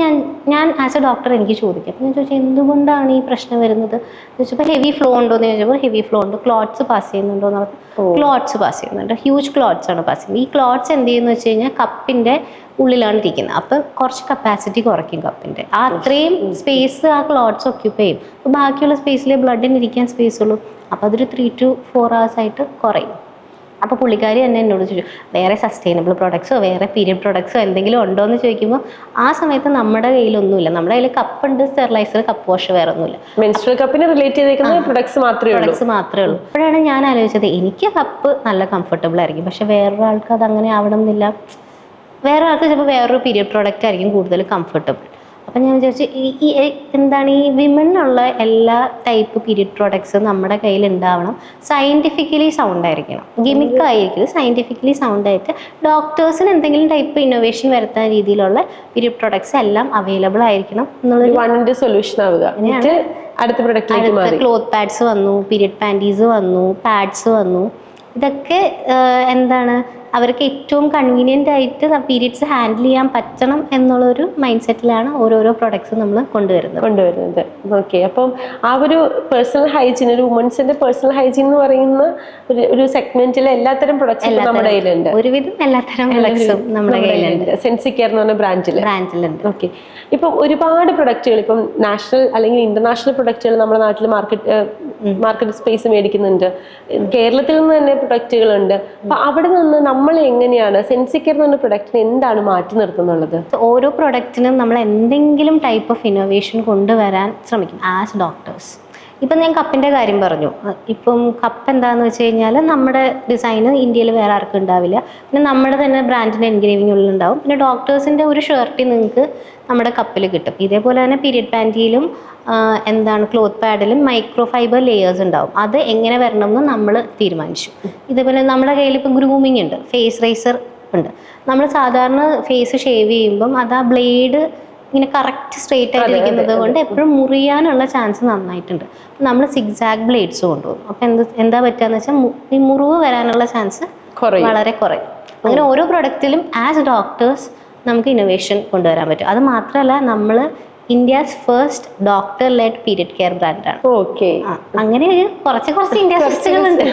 ഞാൻ ആസ് എ ഡോക്ടർ എനിക്ക് ചോദിക്കാം. അപ്പോൾ ഞാൻ ചോദിച്ചാൽ എന്തുകൊണ്ടാണ് ഈ പ്രശ്നം വരുന്നത് ചോദിച്ചപ്പോൾ ഹെവി ഫ്ലോ ഉണ്ടോ എന്ന് ചോദിച്ചപ്പോൾ ഹെവി ഫ്ലോ ഉണ്ട്. ക്ലോട്ട്സ് പാസ് ചെയ്യുന്നുണ്ടോ എന്ന് പറഞ്ഞാൽ ക്ലോട്ട്സ് പാസ് ചെയ്യുന്നുണ്ട്. ഹ്യൂജ് ക്ലോട്ട്സ് ആണ് പാസ് ചെയ്യുന്നത്. ഈ ക്ലോട്ട്സ് എന്ത് ചെയ്യുന്നു വെച്ച് കഴിഞ്ഞാൽ കപ്പിൻ്റെ ഉള്ളിലാണ് ഇരിക്കുന്നത്. അപ്പം കുറച്ച് കപ്പാസിറ്റി കുറയ്ക്കും കപ്പിൻ്റെ. ആ അത്രയും സ്പേസ് ആ ക്ലോട്ട്സ് ഒക്യുപ്പൈ ചെയ്യും. അപ്പോൾ ബാക്കിയുള്ള സ്പേസിലെ ബ്ലഡിന് ഇരിക്കാൻ സ്പേസ് ഉള്ളൂ. അപ്പോൾ അതൊരു 3 to 4 hours ആയിട്ട് കുറയും. അപ്പോൾ പുള്ളിക്കാരി തന്നെ എന്നോട് ചോദിച്ചു, വേറെ സസ്റ്റൈനബിൾ പ്രൊഡക്ട്സോ വേറെ പീരിയഡ് പ്രൊഡക്ട്സോ എന്തെങ്കിലും ഉണ്ടോ എന്ന് ചോദിക്കുമ്പോൾ ആ സമയത്ത് നമ്മുടെ കയ്യിലൊന്നുമില്ല. നമ്മുടെ കയ്യിൽ കപ്പുണ്ട്, സ്റ്റെറിലൈസർ, കപ്പ് വാഷ്, വേറെ ഒന്നുമില്ല. മെൻസ്ട്രുവൽ കപ്പിന് റിലേറ്റ് ചെയ്തിരിക്കുന്ന പ്രൊഡക്ട്സ് മാത്രമേ ഉള്ളൂ. അപ്പോഴാണ് ഞാൻ ആലോചിച്ചത്, എനിക്ക് കപ്പ് നല്ല കംഫർട്ടബിൾ ആയിരിക്കും, പക്ഷെ വേറൊരാൾക്ക് അത് അങ്ങനെ ആവണം എന്നില്ല. വേറെ ആൾക്ക് ചിലപ്പോൾ വേറൊരു പീരിയഡ് പ്രോഡക്റ്റ് ആയിരിക്കും കൂടുതൽ കംഫർട്ടബിൾ. അപ്പം ഞാൻ വിചാരിച്ചു എന്താണ് ഈ വിമനുള്ള എല്ലാ ടൈപ്പ് പീരിയഡ് പ്രോഡക്ട്സ് നമ്മുടെ കയ്യിൽ ഉണ്ടാവണം. സയൻറ്റിഫിക്കലി സൗണ്ട് ആയിരിക്കണം, ഗിമിക്ക് ആയിരിക്കും, സയൻറ്റിഫിക്കലി സൗണ്ട് ആയിട്ട് ഡോക്ടേഴ്സിന് എന്തെങ്കിലും ടൈപ്പ് ഇന്നോവേഷൻ വരുത്താൻ രീതിയിലുള്ള പീരിയഡ് പ്രോഡക്ട്സ് എല്ലാം അവൈലബിൾ ആയിരിക്കണം എന്നുള്ളൊരു സൊല്യൂഷൻ ആവുക. അടുത്ത ക്ലോത്ത് പാഡ്സ് വന്നു, പീരിയഡ് പാൻറ്റീസ് വന്നു, പാഡ്സ് വന്നു. ഇതൊക്കെ എന്താണ് അവർക്ക് ഏറ്റവും കൺവീനിയൻ്റ് ആയിട്ട് പീരിയഡ്സ് ഹാൻഡിൽ ചെയ്യാൻ പറ്റണം എന്നുള്ളൊരു മൈൻഡ് സെറ്റിലാണ് ഓരോരോ പ്രൊഡക്ട്സ് നമ്മൾ കൊണ്ടുവരുന്നത്. ഓക്കെ, അപ്പം ആ ഒരു പേഴ്സണൽ ഹൈജീൻ, ഒരു വുമൻസിന്റെ പേഴ്സണൽ ഹൈജീൻ എന്ന് പറയുന്ന ഒരു സെഗ്മെന്റിലെ എല്ലാത്തരം പ്രൊഡക്ട്സും നമ്മുടെ കയ്യിലുണ്ട്. ഒരുവിധം എല്ലാത്തരം പ്രൊഡക്ട്സും നമ്മുടെ കയ്യിലുണ്ട്. സെൻസി കെയർ എന്ന് പറഞ്ഞ ബ്രാഞ്ചിലുണ്ട്. ഓക്കെ, ഇപ്പം ഒരുപാട് പ്രൊഡക്റ്റുകൾ, ഇപ്പം നാഷണൽ അല്ലെങ്കിൽ ഇന്റർനാഷണൽ പ്രൊഡക്റ്റുകൾ നമ്മുടെ നാട്ടിൽ മാർക്കറ്റ് സ്പേസ് മേടിക്കുന്നുണ്ട്. കേരളത്തിൽ നിന്ന് തന്നെ പ്രൊഡക്റ്റുകളുണ്ട്. അപ്പൊ അവിടെ നിന്ന് നമ്മൾ എങ്ങനെയാണ് സെൻസി കെയർ എന്ന് പറഞ്ഞ പ്രൊഡക്റ്റിന് എന്താണ് മാറ്റി നിർത്തുന്നുള്ളത്? ഓരോ പ്രൊഡക്റ്റിനും നമ്മൾ എന്തെങ്കിലും ടൈപ്പ് ഓഫ് ഇന്നോവേഷൻ കൊണ്ടുവരാൻ ശ്രമിക്കും ആസ് ഡോക്ടേഴ്സ്. ഇപ്പം ഞാൻ കപ്പിൻ്റെ കാര്യം പറഞ്ഞു. ഇപ്പം കപ്പ് എന്താണെന്ന് വെച്ച് കഴിഞ്ഞാൽ നമ്മുടെ ഡിസൈന് ഇന്ത്യയിൽ വേറെ ആർക്കും ഉണ്ടാവില്ല. പിന്നെ നമ്മുടെ തന്നെ ബ്രാൻഡിൻ്റെ എൻഗ്രേവിംഗ് ഉള്ളിലുണ്ടാവും. പിന്നെ ഡോക്ടേഴ്സിൻ്റെ ഒരു ഷർട്ട് നിങ്ങൾക്ക് നമ്മുടെ കപ്പിൽ കിട്ടും. ഇതേപോലെ തന്നെ പീരിയഡ് പാൻറ്റിയിലും ക്ലോത്ത് പാഡിലും മൈക്രോ ഫൈബർ ലെയേഴ്സ് ഉണ്ടാവും. അത് എങ്ങനെ വരണം എന്ന് നമ്മൾ തീരുമാനിച്ചു. ഇതേപോലെ നമ്മുടെ കയ്യിൽ ഇപ്പം ഗ്രൂമിങ് ഉണ്ട്, ഫേസ് റൈസർ ഉണ്ട്. നമ്മൾ സാധാരണ ഫേസ് ഷേവ് ചെയ്യുമ്പം അത് ആ ബ്ലേഡ് ഇങ്ങനെ കറക്റ്റ് സ്ട്രെയിറ്റ് ആയിട്ടിരിക്കുന്നത് കൊണ്ട് എപ്പോഴും മുറിയാനുള്ള ചാൻസ് നന്നായിട്ടുണ്ട്. നമ്മൾ സിഗ്സാഗ് ബ്ലേഡ്സ് കൊണ്ടുപോകും. അപ്പം എന്താ പറ്റുകയെന്ന് വെച്ചാൽ ഈ മുറിവ് വരാനുള്ള ചാൻസ് വളരെ കുറയും. അങ്ങനെ ഓരോ പ്രൊഡക്റ്റിലും ആസ് ഡോക്ടേഴ്സ് നമുക്ക് ഇന്നോവേഷൻ കൊണ്ടുവരാൻ പറ്റും. അത് മാത്രമല്ല, നമ്മൾ India's first doctor led period care ബ്രാൻഡാണ്. ഓക്കെ. അങ്ങനെ കുറച്ച് ഇൻഡസ്ട്രികളുണ്ട്.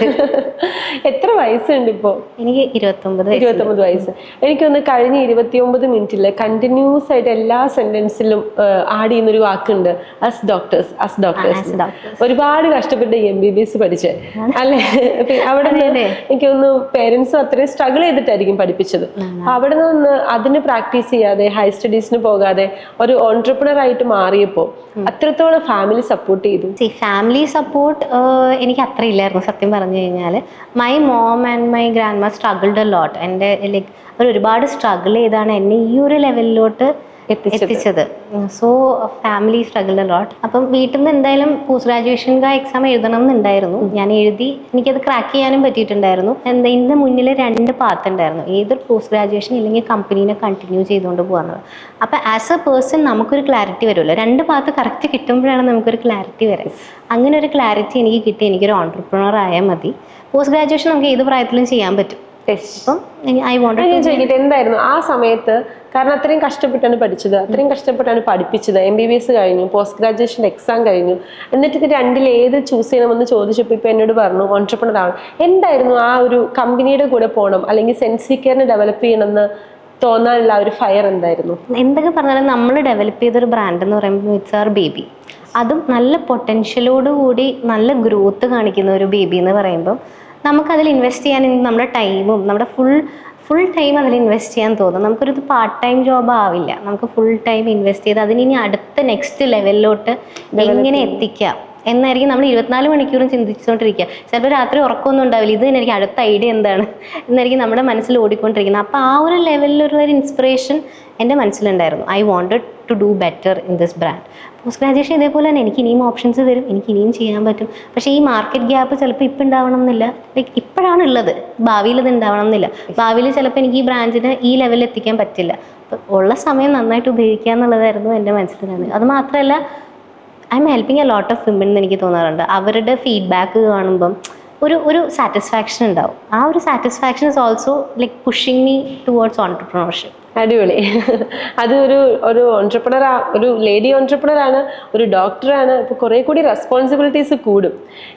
എത്ര വയസ്സുണ്ട് ഇപ്പോ? എനിക്ക് 29 വയസ്സ്. എനിക്കൊന്ന് കഴിഞ്ഞ 29 മിനിറ്റില് കണ്ടിന്യൂസ് ആയിട്ട് എല്ലാ സെന്റൻസിലും ആഡ് ചെയ്യുന്ന ഒരു വാക്കുണ്ട്, അസ് ഡോക്ടേഴ്സ്. ഒരുപാട് കഷ്ടപ്പെട്ട് MBBS പഠിച്ച് അല്ലെ? അവിടെ നിന്ന് എനിക്കൊന്ന് പേരൻസും അത്രയും സ്ട്രഗിൾ ചെയ്തിട്ടായിരിക്കും പഠിപ്പിച്ചത്. അവിടെ നിന്ന് അതിന് പ്രാക്ടീസ് ചെയ്യാതെ ഹയർ സ്റ്റഡീസിന് പോകാതെ ഒരു ഓൺട്രപ്രണർ ആയിട്ട് മാറിയപ്പോ അത്രത്തോളം ഫാമിലി സപ്പോർട്ട് ചെയ്തു? ഫാമിലി സപ്പോർട്ട് എനിക്ക് അത്ര ഇല്ലായിരുന്നു സത്യം പറഞ്ഞു കഴിഞ്ഞാൽ. My mom and my grand മാ സ്ട്രഗിൾഡ് എ ലോട്ട്. എൻ്റെ ലൈക്ക് അവർ ഒരുപാട് സ്ട്രഗിൾ ചെയ്താണ് എന്നെ ഈ ഒരു ലെവലിലോട്ട് എത്തിച്ചത്. So family struggled a lot. അപ്പം വീട്ടിൽ നിന്ന് എന്തായാലും പോസ്റ്റ് ഗ്രാജുവേഷൻ എക്സാം എഴുതണം എന്നുണ്ടായിരുന്നു. ഞാൻ എഴുതി, എനിക്കത് ക്രാക്ക് ചെയ്യാനും പറ്റിയിട്ടുണ്ടായിരുന്നു. ഇതിൻ്റെ മുന്നിൽ 2 പാത്ത് ഉണ്ടായിരുന്നു, ഏതൊരു പോസ്റ്റ് ഗ്രാജുവേഷൻ ഇല്ലെങ്കിൽ കമ്പനീനെ കണ്ടിന്യൂ ചെയ്തുകൊണ്ട് പോകാന്നുള്ളത്. അപ്പം ആസ് എ പേഴ്സൺ നമുക്കൊരു ക്ലാരിറ്റി വരുമല്ലോ, 2 പാത്ത് കറക്റ്റ് കിട്ടുമ്പോഴാണ് നമുക്കൊരു ക്ലാരിറ്റി വരാം. അങ്ങനെ ഒരു ക്ലാരിറ്റി എനിക്ക് കിട്ടി, എനിക്കൊരു ഓൺട്രപ്രണർ ആയാൽ മതി. പോസ്റ്റ് ഗ്രാജുവേഷൻ നമുക്ക് ഏത് പ്രായത്തിലും ചെയ്യാൻ പറ്റും. ഞാൻ ചോദിക്കട്ടെ, എന്തായിരുന്നു ആ സമയത്ത്? കാരണം അത്രയും കഷ്ടപ്പെട്ടാണ് പഠിച്ചത്, അത്രയും കഷ്ടപ്പെട്ടാണ് പഠിപ്പിച്ചത്. MBBS കഴിഞ്ഞു, പോസ്റ്റ് ഗ്രാജുവേഷൻ എക്സാം കഴിഞ്ഞു, എന്നിട്ട് ഇത് രണ്ടിൽ ഏത് ചൂസ് ചെയ്യണമെന്ന് ചോദിച്ചപ്പോൾ ഇപ്പൊ എന്നോട് പറഞ്ഞു ഓൺട്രപ്രണർ ആണ്. എന്തായിരുന്നു ആ ഒരു കമ്പനിയുടെ കൂടെ പോകണം അല്ലെങ്കിൽ സെൻസി കെയറിനെ ഡെവലപ്പ് ചെയ്യണമെന്ന് തോന്നാനുള്ള ഒരു ഫയർ എന്തായിരുന്നു? എന്തൊക്കെ പറഞ്ഞാലും നമ്മൾ ഡെവലപ്പ് ചെയ്തൊരു ബ്രാൻഡ് എന്ന് പറയുമ്പോൾ ഇറ്റ്സ് അവർ ബേബി. അതും നല്ല പൊട്ടൻഷ്യലോട് കൂടി നല്ല ഗ്രോത്ത് കാണിക്കുന്ന ഒരു ബേബി എന്ന് പറയുമ്പോൾ നമുക്കതിൽ ഇൻവെസ്റ്റ് ചെയ്യാൻ നമ്മുടെ ടൈമും നമ്മുടെ ഫുൾ ടൈം അതിൽ ഇൻവെസ്റ്റ് ചെയ്യാൻ തോന്നും. നമുക്കൊരു പാർട്ട് ടൈം ജോബ് ആവില്ല, നമുക്ക് ഫുൾ ടൈം ഇൻവെസ്റ്റ് ചെയ്ത് അതിനി അടുത്ത നെക്സ്റ്റ് ലെവലിലോട്ട് എങ്ങനെ എത്തിക്കാം എന്നായിരിക്കും നമ്മൾ 24 മണിക്കൂറും ചിന്തിച്ചുകൊണ്ടിരിക്കുക. ചിലപ്പോൾ രാത്രി ഉറക്കമൊന്നും ഉണ്ടാവില്ല, ഇത് തന്നെ ആയിരിക്കും അടുത്ത ഐഡിയ എന്താണ് എന്നായിരിക്കും നമ്മുടെ മനസ്സിൽ ഓടിക്കൊണ്ടിരിക്കുന്നത്. അപ്പോൾ ആ ഒരു ലെവലിലൊരു ഇൻസ്പിറേഷൻ എൻ്റെ മനസ്സിലുണ്ടായിരുന്നു. I wanted to do better in this brand. Post graduation ഇതേപോലെ തന്നെ എനിക്ക് ഇനിയും ഓപ്ഷൻസ് വരും, എനിക്ക് ഇനിയും ചെയ്യാൻ പറ്റും. പക്ഷേ ഈ മാർക്കറ്റ് ഗ്യാപ്പ് ചിലപ്പോൾ ഇപ്പം ഉണ്ടാവണം എന്നില്ല, ലൈക്ക് ഇപ്പോഴാണ് ഉള്ളത്, ഭാവിയിൽ ഇത് ഉണ്ടാവണം എന്നില്ല. ഭാവിയിൽ ചിലപ്പോൾ എനിക്ക് ഈ ബ്രാൻഡിനെ ഈ ലെവലിൽ എത്തിക്കാൻ പറ്റില്ല. അപ്പം ഉള്ള സമയം നന്നായിട്ട് ഉപയോഗിക്കുക എന്നുള്ളതായിരുന്നു എൻ്റെ മനസ്സിലുണ്ടായിരുന്നത്. അത് മാത്രമല്ല I M helping a lot of women എന്ന് എനിക്ക് തോന്നാറുണ്ട്. അവരുടെ ഫീഡ്ബാക്ക് കാണുമ്പം ഒരു സാറ്റിസ്ഫാക്ഷൻ ഉണ്ടാവും. ആ ഒരു satisfaction is also like pushing me towards entrepreneurship. അടിപൊളി. അത് ഒരു ഓൺട്രപ്രണർ, ഒരു ലേഡി ഓൺട്രപ്രണർ ആണ്, ഒരു ഡോക്ടറാണ്. ഇപ്പോൾ കുറേ കൂടി റെസ്പോൺസിബിലിറ്റീസ് കൂടും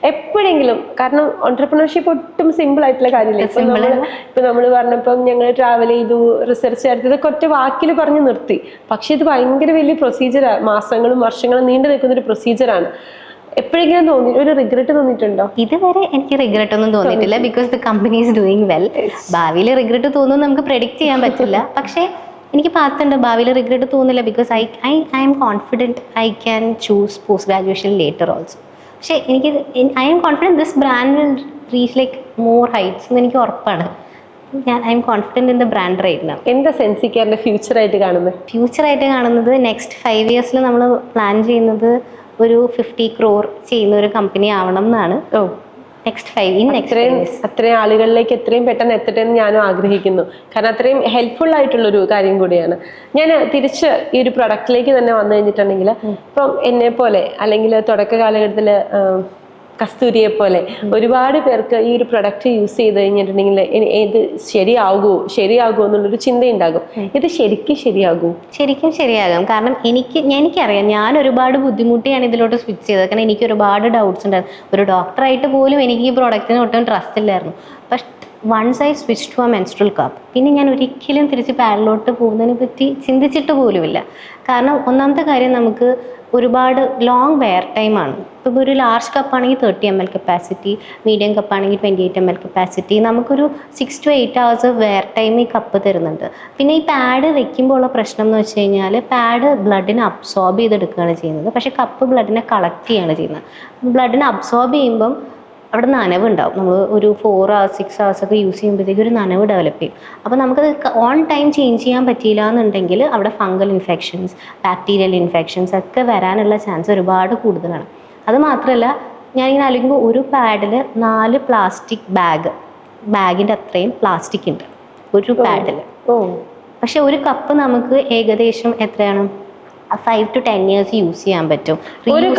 എപ്പോഴെങ്കിലും. കാരണം ഓൺട്രപ്രണർഷിപ്പ് ഒട്ടും സിമ്പിൾ ആയിട്ടുള്ള കാര്യമില്ല. ഇപ്പൊ നമ്മൾ പറഞ്ഞപ്പം ഞങ്ങൾ ട്രാവൽ ചെയ്തു, റിസർച്ച് നടത്തി, ഇതൊക്കെ ഒറ്റ വാക്കിൽ പറഞ്ഞ് നിർത്തി. പക്ഷെ ഇത് ഭയങ്കര വലിയ പ്രൊസീജിയറാണ്, മാസങ്ങളും വർഷങ്ങളും നീണ്ടു നിൽക്കുന്ന ഒരു പ്രൊസീജിയറാണ്. എപ്പോഴെങ്കിലും ഒരു റിഗ്രറ്റ് തോന്നിയിട്ടുണ്ടോ? ഇതുവരെ എനിക്ക് റിഗ്രറ്റ് ഒന്നും തോന്നിയിട്ടില്ല, because the company is doing well. ഭാവിയിൽ റിഗ്രറ്റ് തോന്നുന്നു നമുക്ക് പ്രെഡിക്റ്റ് ചെയ്യാൻ പറ്റില്ല. പക്ഷേ എനിക്ക് പാത്തുണ്ട്, ഭാവിയിൽ റിഗ്രറ്റ് തോന്നില്ല, because I'm confident I can choose post graduation later also. പക്ഷേ I'm confident this brand will reach like more heights എന്ന് എനിക്ക് ഉറപ്പാണ്. I'm confident in the brand right now. എന്താ സെൻസി കെയറിന്റെ ഫ്യൂച്ചറായിട്ട് കാണുന്നത് നെക്സ്റ്റ് 5 years നമ്മൾ plan ചെയ്യുന്നത് ഒരു 50 crore ചെയ്യുന്ന ഒരു കമ്പനി ആവണം എന്നാണ്. നെക്സ്റ്റ് 5 years അത്രയും ആളുകളിലേക്ക് എത്രയും പെട്ടെന്ന് എത്തട്ടെ എന്ന് ഞാനും ആഗ്രഹിക്കുന്നു. കാരണം അത്രയും ഹെൽപ്ഫുൾ ആയിട്ടുള്ളൊരു കാര്യം കൂടിയാണ്. ഞാൻ തിരിച്ച് ഈ ഒരു പ്രൊഡക്റ്റിലേക്ക് തന്നെ വന്നു കഴിഞ്ഞിട്ടുണ്ടെങ്കിൽ, ഇപ്പം എന്നെ പോലെ അല്ലെങ്കിൽ തുടക്ക കാലഘട്ടത്തിൽ കസ്തൂരിയെ പോലെ ഒരുപാട് പേർക്ക് ഈ ഒരു പ്രൊഡക്റ്റ് യൂസ് ചെയ്ത് കഴിഞ്ഞിട്ടുണ്ടെങ്കിൽ ഇത് ശരിയാകുമോ എന്നുള്ളൊരു ചിന്തയുണ്ടാകും. ഇത് ശരിക്കും ശരിയാകും. കാരണം എനിക്കറിയാം, ഞാൻ ഒരുപാട് ബുദ്ധിമുട്ടിയാണ് ഇതിലോട്ട് സ്വിച്ച് ചെയ്തത്. കാരണം എനിക്ക് ഒരുപാട് ഡൗട്ട്സ് ഉണ്ടായിരുന്നു. ഒരു ഡോക്ടറായിട്ട് പോലും എനിക്ക് ഈ പ്രോഡക്റ്റിന് ഒട്ടും ട്രസ്റ്റ് ഇല്ലായിരുന്നു. പക്ഷെ once I switch to a menstrual cup, പിന്നെ ഞാൻ ഒരിക്കലും തിരിച്ച് പാഡിലോട്ട് പോകുന്നതിനെ പറ്റി ചിന്തിച്ചിട്ട് പോലുമില്ല. കാരണം ഒന്നാമത്തെ കാര്യം, നമുക്ക് ഒരുപാട് ലോങ് വെയർ ടൈമാണ്. ഇപ്പോൾ ഒരു ലാർജ് കപ്പാണെങ്കിൽ 30 ml കപ്പാസിറ്റി, മീഡിയം കപ്പാണെങ്കിൽ 28 ml കപ്പാസിറ്റി. നമുക്കൊരു 6 to 8 hours വെയർ ടൈം ഈ കപ്പ് തരുന്നുണ്ട്. പിന്നെ ഈ പാഡ് വെക്കുമ്പോൾ ഉള്ള പ്രശ്നം എന്ന് വെച്ച് കഴിഞ്ഞാൽ, പാഡ് ബ്ലഡിനെ അബ്സോർബ് ചെയ്തെടുക്കുകയാണ് ചെയ്യുന്നത്, പക്ഷേ കപ്പ് ബ്ലഡിനെ കളക്ട് ചെയ്യുകയാണ് ചെയ്യുന്നത്. ബ്ലഡിനെ അബ്സോർബ് ചെയ്യുമ്പം അവിടെ നനവുണ്ടാവും. നമ്മൾ ഒരു 4 hours 6 hours ഒക്കെ യൂസ് ചെയ്യുമ്പോഴത്തേക്ക് ഒരു നനവ് ഡെവലപ്പ് ചെയ്യും. അപ്പോൾ നമുക്കത് ഓൺ ടൈം ചേഞ്ച് ചെയ്യാൻ പറ്റിയില്ല എന്നുണ്ടെങ്കിൽ അവിടെ ഫംഗൽ ഇൻഫെക്ഷൻസ്, ബാക്ടീരിയൽ ഇൻഫെക്ഷൻസ് ഒക്കെ വരാനുള്ള ചാൻസ് ഒരുപാട് കൂടുതലാണ്. അത് മാത്രമല്ല, ഞാനിങ്ങനെ ആലോചിക്കുമ്പോൾ ഒരു പാഡിൽ 4 പ്ലാസ്റ്റിക് ബാഗിൻ്റെ അത്രയും പ്ലാസ്റ്റിക് ഉണ്ട് ഒരു പാഡിൽ. പക്ഷെ ഒരു കപ്പ് നമുക്ക് ഏകദേശം എത്രയാണ്, 5 to 10 years യൂസ് ചെയ്യാൻ പറ്റും. ഒരു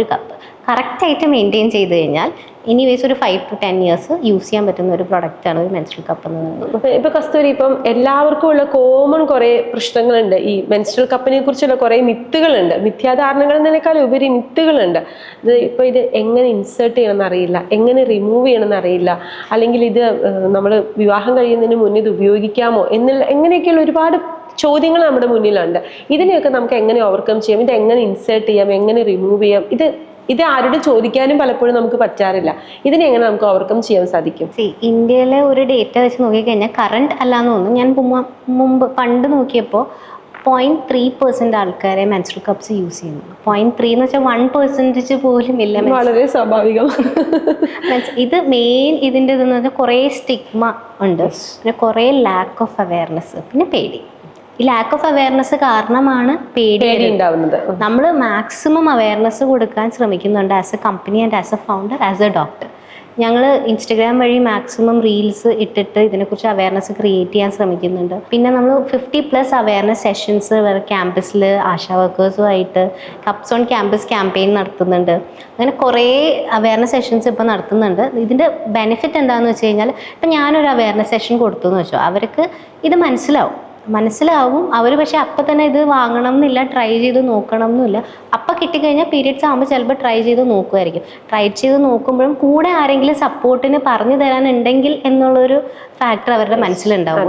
കപ്പ് കറക്റ്റായിട്ട് മെയിൻറ്റെയിൻ ചെയ്ത് കഴിഞ്ഞാൽ എനിവേസ് ഒരു 5 to 10 years യൂസ് ചെയ്യാൻ പറ്റുന്ന ഒരു പ്രൊഡക്റ്റാണ് ഒരു മെൻസ്ട്രൽ കപ്പ് എന്ന് പറയുന്നത്. ഇപ്പൊ കസ്തൂരി, ഇപ്പം എല്ലാവർക്കും ഉള്ള കോമൺ കുറെ പ്രശ്നങ്ങളുണ്ട്. ഈ മെൻസ്ട്രൽ കപ്പിനെ കുറിച്ചുള്ള കുറെ മിത്തുകളുണ്ട്, മിഥ്യാധാരണകൾ എന്നതിനേക്കാൾ ഉപരി മിത്തുകളുണ്ട്. ഇപ്പൊ ഇത് എങ്ങനെ ഇൻസേർട്ട് ചെയ്യണമെന്ന് അറിയില്ല, എങ്ങനെ റിമൂവ് ചെയ്യണമെന്ന് അറിയില്ല, അല്ലെങ്കിൽ ഇത് നമ്മൾ വിവാഹം കഴിയുന്നതിന് മുന്നേ ഇത് ഉപയോഗിക്കാമോ എന്നുള്ള എങ്ങനെയൊക്കെയുള്ള ഒരുപാട് ചോദ്യങ്ങൾ നമ്മുടെ മുന്നിലുണ്ട്. ഇതിനെയൊക്കെ നമുക്ക് എങ്ങനെ ഓവർകം ചെയ്യാം, ഇത് എങ്ങനെ ഇൻസേർട്ട് ചെയ്യാം, എങ്ങനെ റിമൂവ് ചെയ്യാം, ഇത് ആരോടും ചോദിക്കാനും പലപ്പോഴും നമുക്ക് പറ്റാറില്ല. ഇതിനെ എങ്ങനെ നമുക്ക് ഓവർകം ചെയ്യാൻ സാധിക്കും? ഇന്ത്യയിലെ ഒരു ഡേറ്റ വെച്ച് നോക്കിക്കഴിഞ്ഞാൽ കറണ്ട് അല്ലാന്ന് തോന്നുന്നു, ഞാൻ പണ്ട് നോക്കിയപ്പോൾ 0.3% ആൾക്കാരെ മെൻസ്ട്രൽ കപ്സ് യൂസ് ചെയ്യുന്നു. 0.3 എന്ന് വെച്ചാൽ 1% പോലും ഇല്ല. വളരെ സ്വാഭാവികം. ഇത് മെയിൻ ഇതിൻ്റെ ഇതെന്ന് വെച്ചാൽ കുറേ സ്റ്റിഗ്മ ഉണ്ട്, പിന്നെ കുറേ ലാക്ക് ഓഫ് അവയർനെസ്, പിന്നെ പേടി. ഈ ലാക്ക് ഓഫ് അവയർനെസ് കാരണമാണ് പേടി ഉണ്ടാവുന്നത്. നമ്മൾ മാക്സിമം അവയർനെസ് കൊടുക്കാൻ ശ്രമിക്കുന്നുണ്ട് as A company and as A founder, as A doctor. ഞങ്ങൾ ഇൻസ്റ്റഗ്രാം വഴി മാക്സിമം റീൽസ് ഇട്ടിട്ട് ഇതിനെക്കുറിച്ച് അവയർനെസ് ക്രിയേറ്റ് ചെയ്യാൻ ശ്രമിക്കുന്നുണ്ട്. പിന്നെ നമ്മൾ 50+ അവയർനെസ് സെഷൻസ് ക്യാമ്പസിൽ ആശാ വർക്കേഴ്സുമായിട്ട് കപ്സ് ഓൺ ക്യാമ്പസ് ക്യാമ്പയിൻ നടത്തുന്നുണ്ട്. അങ്ങനെ കുറേ അവയർനെസ് സെഷൻസ് ഇപ്പോൾ നടത്തുന്നുണ്ട്. ഇതിൻ്റെ ബെനിഫിറ്റ് എന്താണെന്ന് വെച്ച് കഴിഞ്ഞാൽ, ഇപ്പം ഞാനൊരു അവയർനെസ് സെഷൻ കൊടുത്തു എന്ന് വെച്ചോ, അവർക്ക് ഇത് മനസ്സിലാവും. അവർ പക്ഷെ അപ്പം തന്നെ ഇത് വാങ്ങണം എന്നില്ല, ട്രൈ ചെയ്ത് നോക്കണം എന്നില്ല. അപ്പം കിട്ടിക്കഴിഞ്ഞാൽ പീരിയഡ്സ് ആകുമ്പോൾ ചിലപ്പോൾ ട്രൈ ചെയ്ത് നോക്കുമായിരിക്കും. ട്രൈ ചെയ്ത് നോക്കുമ്പോഴും കൂടെ ആരെങ്കിലും സപ്പോർട്ടിന് പറഞ്ഞു തരാനുണ്ടെങ്കിൽ എന്നുള്ളൊരു ഫാക്ടർ അവരുടെ മനസ്സിലുണ്ടാവും.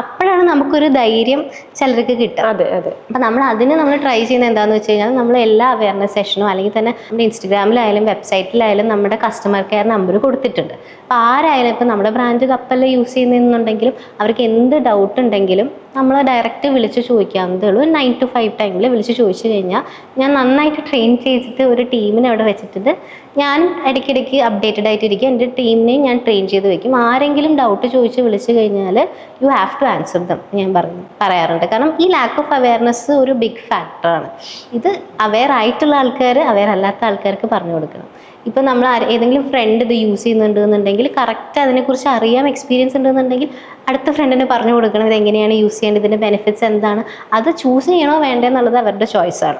അപ്പോഴാണ് നമുക്കൊരു ധൈര്യം ചിലർക്ക് കിട്ടുക. അപ്പം നമ്മൾ ട്രൈ ചെയ്യുന്നത് എന്താണെന്ന് വെച്ച് കഴിഞ്ഞാൽ, നമ്മൾ എല്ലാ അവയർനെസ് സെഷനും അല്ലെങ്കിൽ തന്നെ നമ്മുടെ ഇൻസ്റ്റഗ്രാമിലായാലും വെബ്സൈറ്റിലായാലും നമ്മുടെ കസ്റ്റമർ കെയർ നമ്പർ കൊടുത്തിട്ടുണ്ട്. അപ്പോൾ ആരായാലും ഇപ്പം നമ്മുടെ ബ്രാൻഡ് കപ്പല്ല യൂസ് ചെയ്യുന്നുണ്ടെങ്കിലും അവർക്ക് എന്ത് ഡൗട്ട് ഉണ്ടെങ്കിലും നമ്മൾ ഡയറക്റ്റ് വിളിച്ച് ചോദിക്കാവുന്നതേ ഉള്ളൂ. 9 to 5 ടൈമിൽ വിളിച്ച് ചോദിച്ചു കഴിഞ്ഞാൽ ഞാൻ നന്നായിട്ട് ട്രെയിൻ ചെയ്തിട്ട് ഒരു ടീമിനെ അവിടെ വെച്ചിട്ടുണ്ട്. ഞാൻ ഇടയ്ക്കിടയ്ക്ക് അപ്ഡേറ്റഡ് ആയിട്ടിരിക്കും. എൻ്റെ ടീമിനെയും ഞാൻ ട്രെയിൻ ചെയ്ത് വെക്കും. ആരെങ്കിലും ഡൗട്ട് ചോദിച്ച് വിളിച്ചു കഴിഞ്ഞാൽ you have to answer them ഞാൻ പറയാറുണ്ട്. കാരണം ഈ ലാക്ക് ഓഫ് അവയർനെസ് ഒരു ബിഗ് ഫാക്ടറാണ്. ഇത് അവെയർ ആയിട്ടുള്ള ആൾക്കാർ അവെയർ അല്ലാത്ത ആൾക്കാർക്ക് പറഞ്ഞു കൊടുക്കണം. ഇപ്പം നമ്മൾ ഏതെങ്കിലും ഫ്രണ്ട് ഇത് യൂസ് ചെയ്യുന്നുണ്ട് എന്നുണ്ടെങ്കിൽ കറക്റ്റ് അതിനെക്കുറിച്ച് അറിയാം, എക്സ്പീരിയൻസ് ഉണ്ടെന്നുണ്ടെങ്കിൽ അടുത്ത ഫ്രണ്ടിന് പറഞ്ഞു കൊടുക്കണം ഇത് എങ്ങനെയാണ് യൂസ് ചെയ്യേണ്ടത്, ഇതിൻ്റെ ബെനിഫിറ്റ്സ് എന്താണ്. അത് ചൂസ് ചെയ്യണോ വേണ്ടേ എന്നുള്ളത് അവരുടെ ചോയ്സാണ്,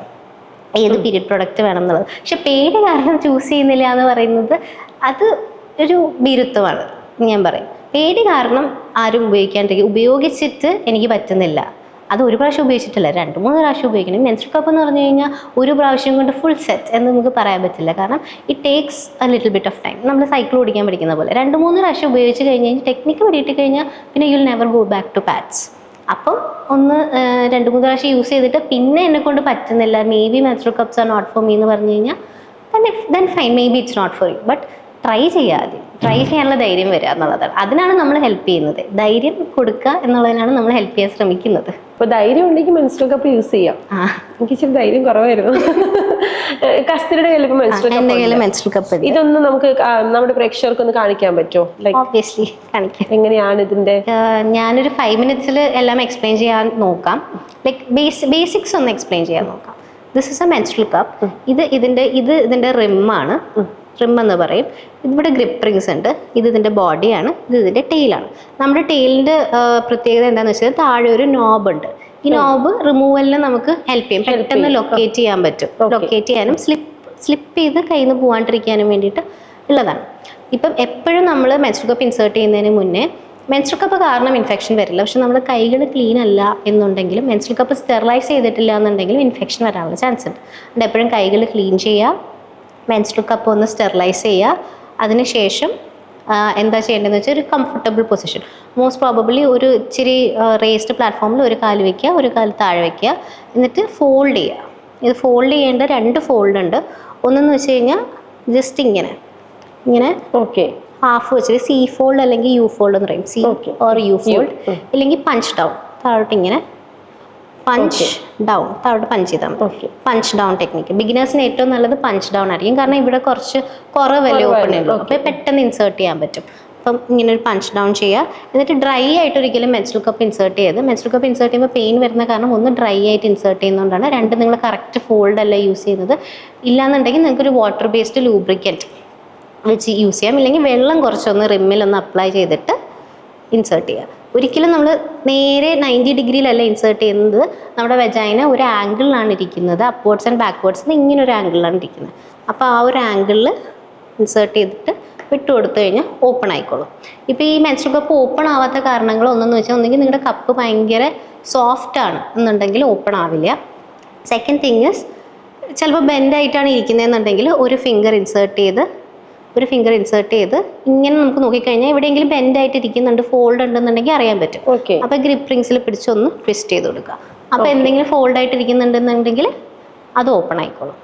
ഏത് പീരിയഡ് പ്രൊഡക്റ്റ് വേണം എന്നുള്ളത്. പക്ഷെ പേടി കാരണം ചൂസ് ചെയ്യുന്നില്ല എന്ന് പറയുന്നത് അത് ഒരു ഭീരുത്വമാണ്. ഞാൻ പറയും, പേടി കാരണം ആരും ഉപയോഗിച്ചിട്ട് എനിക്ക് പറ്റുന്നില്ല, അത് ഒരു പ്രാവശ്യം ഉപയോഗിച്ചിട്ടില്ല, 2-3 പ്രാവശ്യം ഉപയോഗിക്കണം. മെൻസ്ട്രൽ കപ്പ് എന്ന് പറഞ്ഞു കഴിഞ്ഞാൽ ഒരു പ്രാവശ്യം കൊണ്ട് ഫുൾ സെറ്റ് എന്ന് നമുക്ക് പറയാൻ പറ്റില്ല. കാരണം it takes A little bit of time. നമ്മൾ സൈക്കിൾ ഓടിക്കാൻ പഠിക്കുന്ന പോലെ 2-3 പ്രാവശ്യം ഉപയോഗിച്ച് കഴിഞ്ഞ് ടെക്നിക്ക് പഠിയിട്ട് കഴിഞ്ഞാൽ പിന്നെ you'll never go back to pads. അപ്പം 2-3 പ്രാവശ്യം യൂസ് ചെയ്തിട്ട് പിന്നെ എന്നെ കൊണ്ട് പറ്റുന്നില്ല, maybe menstrual cups are not for me എന്ന് പറഞ്ഞു കഴിഞ്ഞാൽ then fine, maybe it's not for you. But try ചെയ്യാനുള്ള ധൈര്യം വരിക എന്നുള്ളതാണ്. അതിനാണ് നമ്മൾ ഹെൽപ്പ് ചെയ്യുന്നത്. ധൈര്യം കൊടുക്കുക എന്നുള്ളതിനാണ് നമ്മൾ ഹെൽപ്പ് ചെയ്യാൻ ശ്രമിക്കുന്നത്. അപ്പോൾ ധൈര്യം ഉണ്ടെങ്കിൽ മെൻസ്ട്രൽ കപ്പ് യൂസ് ചെയ്യാം. എനിക്ക് ഇച്ചിരി ധൈര്യം കുറവായിരുന്നു. കസ്തൂരിയുടെ കയ്യിൽ മെൻസ്ട്രൽ കപ്പ് ഇതൊന്നും നമുക്ക് നമ്മുടെ പ്രേക്ഷകർക്ക് ഒന്ന് കാണിക്കാൻ പറ്റുമോ? ഓബ്വിയസ്ലി കാണിക്കാം. എങ്ങനെയാണ് ഇതിന്റെ? ഞാനൊരു 5 minutes എല്ലാം എക്സ്പ്ലെയിൻ ചെയ്യാൻ നോക്കാം. ലൈക്ക് ബേസിക്സ് ഒന്ന് എക്സ്പ്ലെയിൻ ചെയ്യാൻ നോക്കാം. This is A menstrual cup. ഇതിന്റെ റിമ്മാണ്, റിം എന്ന് പറയും. ഇവിടെ ഗ്രിപ്പ് റിങ്സ് ഉണ്ട്. ഇതിൻ്റെ ബോഡിയാണ്, ഇതിൻ്റെ ടെയിലാണ്. നമ്മുടെ ടെയിലിൻ്റെ പ്രത്യേകത എന്താണെന്ന് വെച്ചാൽ താഴെ ഒരു നോബ് ഉണ്ട്. ഈ നോബ് റിമൂവലിന് നമുക്ക് ഹെൽപ്പ് ചെയ്യും, പെട്ടെന്ന് ലൊക്കേറ്റ് ചെയ്യാൻ പറ്റും. ലൊക്കേറ്റ് ചെയ്യാനും സ്ലിപ്പ് ചെയ്ത് കയ്യിൽ നിന്ന് പോകാണ്ടിരിക്കാനും വേണ്ടിയിട്ട് ഉള്ളതാണ്. ഇപ്പം എപ്പോഴും നമ്മൾ മെൻസ്ട്രൽ കപ്പ് ഇൻസേർട്ട് ചെയ്യുന്നതിന് മുന്നേ, മെൻസ്ട്രൽ കപ്പ് കാരണം ഇൻഫെക്ഷൻ വരില്ല, പക്ഷെ നമ്മുടെ കൈകൾ ക്ലീൻ അല്ല എന്നുണ്ടെങ്കിലും മെൻസ്ട്രൽ കപ്പ് സ്റ്റെറിലൈസ് ചെയ്തിട്ടില്ല എന്നുണ്ടെങ്കിലും ഇൻഫെക്ഷൻ വരാനുള്ള ചാൻസ് ഉണ്ട്. അതുകൊണ്ട് എപ്പോഴും കൈകൾ ക്ലീൻ ചെയ്യുക, മെൻസ്ട്രൽ കപ്പ് ഒന്ന് സ്റ്റെറിലൈസ് ചെയ്യുക. അതിനുശേഷം എന്താ ചെയ്യേണ്ടതെന്ന് വെച്ചാൽ ഒരു കംഫർട്ടബിൾ പൊസിഷൻ, മോസ്റ്റ് പ്രോബബ്ലി ഒരു ഇച്ചിരി റേസ്ഡ് പ്ലാറ്റ്ഫോമിൽ ഒരു കാല് വയ്ക്കുക, ഒരു കാല് താഴെ വയ്ക്കുക, എന്നിട്ട് ഫോൾഡ് ചെയ്യുക. ഇത് ഫോൾഡ് ചെയ്യേണ്ട 2 ഫോൾഡ് ഉണ്ട്. ഒന്നെന്ന് വെച്ച് കഴിഞ്ഞാൽ ജസ്റ്റ് ഇങ്ങനെ ഓക്കെ ഹാഫ് വെച്ചിട്ട് സി ഫോൾഡ് അല്ലെങ്കിൽ യു ഫോൾഡ് എന്ന് പറയും. സി ഓർ യു ഫോൾഡ്, ഇല്ലെങ്കിൽ പഞ്ച് ഡൗൺ, താഴോട്ട് ഇങ്ങനെ പഞ്ച് ഡൗൺ, താഴോട്ട് പഞ്ച് ചെയ്താൽ മതി. പഞ്ച് ഡൗൺ ടെക്നിക്ക് ബിഗിനേഴ്സിന് ഏറ്റവും നല്ലത് പഞ്ച് ഡൗൺ ആയിരിക്കും. കാരണം ഇവിടെ കുറച്ച് കുറവല്ലേ ഓപ്പൺ ഉള്ളൂ, അപ്പോൾ പെട്ടെന്ന് ഇൻസേർട്ട് ചെയ്യാൻ പറ്റും. അപ്പം ഇങ്ങനെ ഒരു പഞ്ച് ഡൗൺ ചെയ്യുക. എന്നിട്ട് ഡ്രൈ ആയിട്ട് ഒരിക്കലും മെൻസ്ട്രൽ കപ്പ് ഇൻസേർട്ട് ചെയ്ത്, മെൻസ്ട്രൽ കപ്പ് ഇൻസേർട്ട് ചെയ്യുമ്പോൾ പെയിൻ വരുന്ന കാരണം ഒന്ന് ഡ്രൈ ആയിട്ട് ഇൻസേർട്ട് ചെയ്യുന്നതുകൊണ്ടാണ്. 2 നിങ്ങൾ കറക്റ്റ് ഫോൾഡ് അല്ല യൂസ് ചെയ്യുന്നത്. ഇല്ലാന്നുണ്ടെങ്കിൽ നിങ്ങൾക്കൊരു വാട്ടർ ബേസ്ഡ് ലൂബ്രിക്കൻറ്റ് വെച്ച് യൂസ് ചെയ്യാം. ഇല്ലെങ്കിൽ വെള്ളം കുറച്ചൊന്ന് റിമ്മിലൊന്ന് അപ്ലൈ ചെയ്തിട്ട് ഇൻസേർട്ട് ചെയ്യുക. ഒരിക്കലും നമ്മൾ നേരെ 90 ഡിഗ്രിയിലല്ല ഇൻസേർട്ട് ചെയ്യുന്നത്. നമ്മുടെ വെജൈന ഒരു ആംഗിളിലാണ് ഇരിക്കുന്നത്, അപ്വേർഡ്സ് ആൻഡ് ബാക്ക്വേർഡ്സ് ഇങ്ങനെ ഒരു ആംഗിളിലാണ് ഇരിക്കുന്നത്. അപ്പോൾ ആ ഒരു ആംഗിളിൽ ഇൻസേർട്ട് ചെയ്തിട്ട് വിട്ടു കൊടുത്തു കഴിഞ്ഞാൽ ഓപ്പൺ ആയിക്കോളും. ഇപ്പോൾ ഈ മെൻസ്ട്രൽ കപ്പ് ഓപ്പൺ ആവാത്ത കാരണങ്ങൾ ഒന്നെന്ന് വെച്ചാൽ, ഒന്നെങ്കിൽ നിങ്ങളുടെ കപ്പ് ഭയങ്കര സോഫ്റ്റ് ആണ് എന്നുണ്ടെങ്കിൽ ഓപ്പൺ ആവില്ല. സെക്കൻഡ് തിങ് ഇസ്, ചിലപ്പോൾ ബെൻഡായിട്ടാണ് ഇരിക്കുന്നതെന്നുണ്ടെങ്കിൽ ഒരു ഫിംഗർ ഇൻസേർട്ട് ചെയ്ത് ഇങ്ങനെ നമുക്ക് നോക്കിക്കഴിഞ്ഞാൽ എവിടെയെങ്കിലും ബെൻഡായിട്ട് ഇരിക്കുന്നുണ്ട്, ഫോൾഡ് ഉണ്ടെന്നുണ്ടെങ്കിൽ അറിയാൻ പറ്റും. അപ്പോൾ ഗ്രിപ്പ് റിങ്സിൽ പിടിച്ചൊന്ന് ട്വിസ്റ്റ് ചെയ്ത് കൊടുക്കുക. അപ്പോൾ എന്തെങ്കിലും ഫോൾഡ് ആയിട്ട് ഇരിക്കുന്നുണ്ടെന്നുണ്ടെങ്കിൽ അത് ഓപ്പൺ ആയിക്കോളും.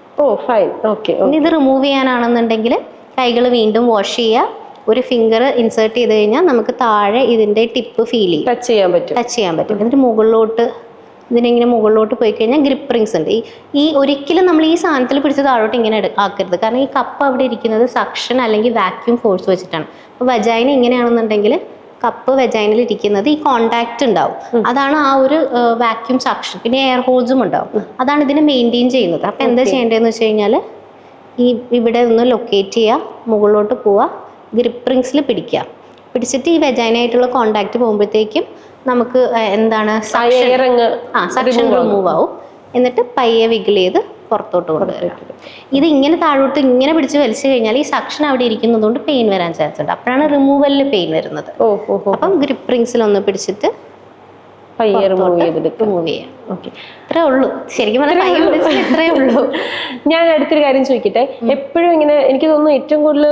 ഇനി ഇത് റിമൂവ് ചെയ്യാനാണെന്നുണ്ടെങ്കിൽ കൈകൾ വീണ്ടും വാഷ് ചെയ്യുക. ഒരു ഫിംഗർ ഇൻസേർട്ട് ചെയ്ത് കഴിഞ്ഞാൽ നമുക്ക് താഴെ ഇതിൻ്റെ ടിപ്പ് ഫീൽ ചെയ്യും, ടച്ച് ചെയ്യാൻ പറ്റും. എന്നിട്ട് ഇതിനെങ്ങനെ മുകളിലോട്ട് പോയി കഴിഞ്ഞാൽ ഗ്രിപ്പ് റിങ്സ് ഉണ്ട്. ഈ ഒരിക്കലും നമ്മൾ ഈ സാധനത്തിൽ പിടിച്ച് താഴോട്ട് ഇങ്ങനെ ആക്കരുത്. കാരണം ഈ കപ്പ് അവിടെ ഇരിക്കുന്നത് സക്ഷൻ അല്ലെങ്കിൽ വാക്യൂം ഫോഴ്സ് വെച്ചിട്ടാണ്. അപ്പോൾ വെജൈന ഇങ്ങനെയാണെന്നുണ്ടെങ്കിൽ കപ്പ് വെജൈനയിൽ ഇരിക്കുന്നത് ഈ കോണ്ടാക്ട് ഉണ്ടാവും, അതാണ് ആ ഒരു വാക്യൂം സക്ഷൻ. പിന്നെ എയർ ഹോൾസും ഉണ്ടാവും, അതാണ് ഇതിനെ മെയിൻറ്റെയിൻ ചെയ്യുന്നത്. അപ്പോൾ എന്താ ചെയ്യേണ്ടതെന്ന് വെച്ച് കഴിഞ്ഞാൽ, ഇവിടെ ഒന്ന് ലൊക്കേറ്റ് ചെയ്യുക, മുകളിലോട്ട് പോവുക, ഗ്രിപ്പ് റിങ്സിൽ പിടിച്ചിട്ട് ഈ വെജൈനായിട്ടുള്ള കോണ്ടാക്ട് പോകുമ്പോഴത്തേക്കും നമുക്ക് എന്താണ് സക്ഷൻ റിമൂവ് ആവും. എന്നിട്ട് പയ്യെ വിഗിൾ ചെയ്ത് പുറത്തോട്ട് കൊണ്ടുവരാം. ഇത് ഇങ്ങനെ താഴോട്ട് ഇങ്ങനെ പിടിച്ച് വലിച്ചു കഴിഞ്ഞാൽ ഈ സക്ഷൻ അവിടെ ഇരിക്കുന്നതുകൊണ്ട് പെയിൻ വരാൻ ചാൻസ് ഉണ്ട്. അപ്പോഴാണ് റിമൂവലിൽ പെയിൻ വരുന്നത്. അപ്പം ഗ്രിപ്പ് റിങ്സിൽ ഒന്ന് പിടിച്ചിട്ട് റിമൂവ് ചെയ്യാം. ഇത്രേ ഉള്ളൂ, ശരിക്കും പറഞ്ഞാൽ ഇത്രേ ഉള്ളൂ. ഞാൻ അടുത്തൊരു കാര്യം ചോദിക്കട്ടെ, എപ്പോഴും ഇങ്ങനെ എനിക്ക് തോന്നുന്നു ഏറ്റവും കൂടുതൽ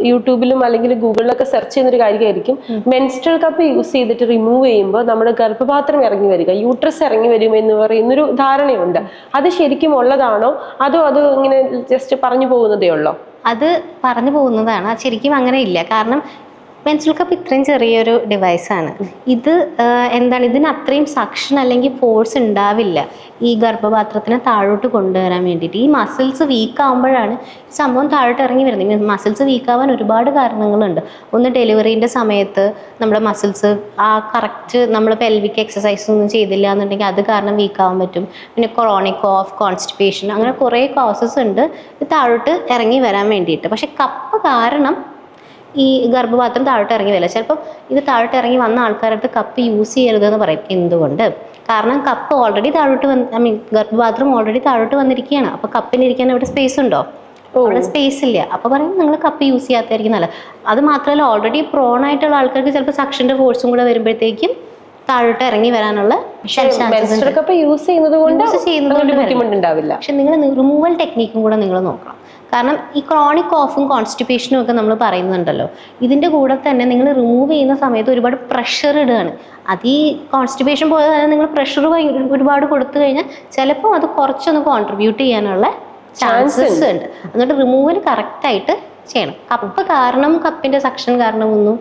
യൂട്യൂബിലും അല്ലെങ്കിൽ ഗൂഗിളിലൊക്കെ സെർച്ച് ചെയ്യുന്നൊരു കാര്യമായിരിക്കും മെൻസ്ട്രൽ കപ്പ് യൂസ് ചെയ്തിട്ട് റിമൂവ് ചെയ്യുമ്പോൾ നമ്മുടെ ഗർഭപാത്രം ഇറങ്ങി വരിക, യൂട്രസ് ഇറങ്ങി വരും എന്ന് പറയുന്നൊരു ധാരണയുണ്ട്. അത് ശരിക്കും ഉള്ളതാണോ, അതോ അത് ഇങ്ങനെ ജസ്റ്റ് പറഞ്ഞു പോകുന്നതേ ഉള്ളോ? അത് പറഞ്ഞു പോകുന്നതാണ്, ശരിക്കും അങ്ങനെ ഇല്ല. കാരണം മെൻസ്ട്രൽ കപ്പ് ഇത്രയും ചെറിയൊരു ഡിവൈസാണ്. ഇത് എന്താണ്, ഇതിന് അത്രയും സക്ഷൻ അല്ലെങ്കിൽ ഫോഴ്സ് ഉണ്ടാവില്ല ഈ ഗർഭപാത്രത്തിനെ താഴോട്ട് കൊണ്ടുവരാൻ വേണ്ടിയിട്ട്. ഈ മസിൽസ് വീക്ക് ആകുമ്പോഴാണ് ഈ സംഭവം താഴോട്ട് ഇറങ്ങി വരുന്നത്. മസിൽസ് വീക്ക് ആവാൻ ഒരുപാട് കാരണങ്ങളുണ്ട്. ഒന്ന്, ഡെലിവറീൻ്റെ സമയത്ത് നമ്മുടെ മസിൽസ് ആ കറക്റ്റ് നമ്മൾ പെൽവിക് എക്സസൈസ് ഒന്നും ചെയ്തില്ല എന്നുണ്ടെങ്കിൽ അത് കാരണം വീക്ക് ആവാൻ പറ്റും. പിന്നെ ക്രോണിക് കോഫ്, കോൺസ്റ്റിപ്പേഷൻ, അങ്ങനെ കുറേ കോസസ് ഉണ്ട് ഇത് താഴോട്ട് ഇറങ്ങി വരാൻ വേണ്ടിയിട്ട്. പക്ഷെ കപ്പ് കാരണം ഈ ഗർഭപാത്രം താഴോട്ട് ഇറങ്ങി വരില്ല. ചിലപ്പം ഇത് താഴോട്ട് ഇറങ്ങി വന്ന ആൾക്കാരടുത്ത് കപ്പ് യൂസ് ചെയ്യരുതെന്ന് പറയും. എന്തുകൊണ്ട്? കാരണം കപ്പ് ഓൾറെഡി താഴോട്ട് ഗർഭപാത്രം ഓൾറെഡി താഴോട്ട് വന്നിരിക്കുകയാണ്. അപ്പോൾ കപ്പിനിരിക്കാൻ അവിടെ സ്പേസ് ഉണ്ടോ? അവിടെ സ്പേസ് ഇല്ല. അപ്പോൾ പറയും നിങ്ങൾ കപ്പ് യൂസ് ചെയ്യാത്തായിരിക്കും നല്ലത്. അത് മാത്രമല്ല, ഓൾറെഡി പ്രോൺ ആയിട്ടുള്ള ആൾക്കാർക്ക് ചിലപ്പോൾ സക്ഷൻ്റെ ഫോഴ്സും കൂടെ വരുമ്പോഴത്തേക്കും താഴോട്ട് ഇറങ്ങി വരാനുള്ള യൂസ് ചെയ്യുന്നത് കൊണ്ട് ബുദ്ധിമുട്ടുണ്ടാവില്ല. പക്ഷെ നിങ്ങൾ റിമൂവൽ ടെക്നീക്കും കൂടെ നിങ്ങൾ നോക്കണം. കാരണം ഈ ക്രോണിക് കോഫും കോൺസ്റ്റിപ്പേഷനും ഒക്കെ നമ്മൾ പറയുന്നുണ്ടല്ലോ, ഇതിൻ്റെ കൂടെ തന്നെ നിങ്ങൾ റിമൂവ് ചെയ്യുന്ന സമയത്ത് ഒരുപാട് പ്രഷർ ഇടുകയാണ്. അത് ഈ കോൺസ്റ്റിപ്പേഷൻ പോലെ തന്നെ നിങ്ങൾ പ്രഷർ ഒരുപാട് കൊടുത്തു കഴിഞ്ഞാൽ ചിലപ്പോൾ അത് കുറച്ചൊന്ന് കോൺട്രിബ്യൂട്ട് ചെയ്യാനുള്ള ചാൻസസ് ഉണ്ട്. അതുകൊണ്ട് റിമൂവൽ കറക്റ്റായിട്ട് ചെയ്യണം. കപ്പ് കാരണം, കപ്പിൻ്റെ സക്ഷൻ കാരണമൊന്നും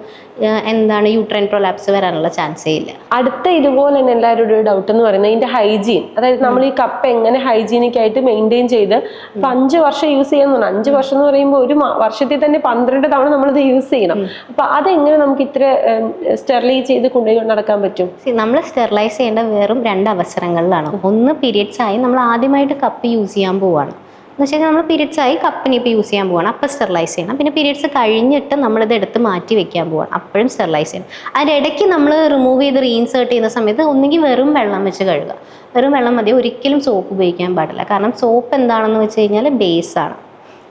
എന്താണ് യൂട്രൈൻ പ്രൊലാപ്സ് വരാനുള്ള ചാൻസേ ഇല്ല. അടുത്ത ഇതുപോലെ തന്നെ എല്ലാവരും ഒരു ഡൗട്ട് എന്ന് പറയുന്നത് ഇതിന്റെ ഹൈജീൻ. അതായത് നമ്മൾ ഈ കപ്പ് എങ്ങനെ ഹൈജീനിക് ആയിട്ട് മെയിൻറ്റെയിൻ ചെയ്ത് ഇപ്പൊ 5 വർഷം യൂസ് ചെയ്യാൻ 5 വർഷം എന്ന് പറയുമ്പോൾ ഒരു വർഷത്തിൽ തന്നെ 12 തവണ നമ്മളിത് യൂസ് ചെയ്യണം. അപ്പൊ അതെങ്ങനെ നമുക്ക് ഇത്ര സ്റ്റെറിലൈസ് ചെയ്ത് കൊണ്ടുപോയി നടക്കാൻ പറ്റും? നമ്മൾ സ്റ്റെറിലൈസ് ചെയ്യേണ്ട വെറും 2 അവസരങ്ങളിലാണ്. ഒന്ന്, പീരിയഡ്സ് ആയി നമ്മൾ ആദ്യമായിട്ട് കപ്പ് യൂസ് ചെയ്യാൻ പോവാണ് എന്ന് വെച്ചാൽ നമ്മൾ പീരിയഡ്സ് ആയി കപ്പിന് ഇപ്പോൾ യൂസ് ചെയ്യാൻ പോവാണ്, അപ്പോൾ സ്റ്റെറിലൈസ് ചെയ്യണം. പിന്നെ പീരിയഡ്സ് കഴിഞ്ഞിട്ട് നമ്മളിത് എടുത്ത് മാറ്റി വെക്കാൻ പോവാണ്, അപ്പോഴും സ്റ്റെറിലൈസ് ചെയ്യണം. അതിനിടയ്ക്ക് നമ്മൾ റിമൂവ് ചെയ്ത് റീഇൻസേർട്ട് ചെയ്യുന്ന സമയത്ത് ഒന്നുകിൽ വെറും വെള്ളം വെച്ച് കഴുകുക. വെറും വെള്ളം മതി, ഒരിക്കലും സോപ്പ് ഉപയോഗിക്കാൻ പാടില്ല. കാരണം സോപ്പ് എന്താണെന്ന് വെച്ച് കഴിഞ്ഞാൽ ബേസാണ്.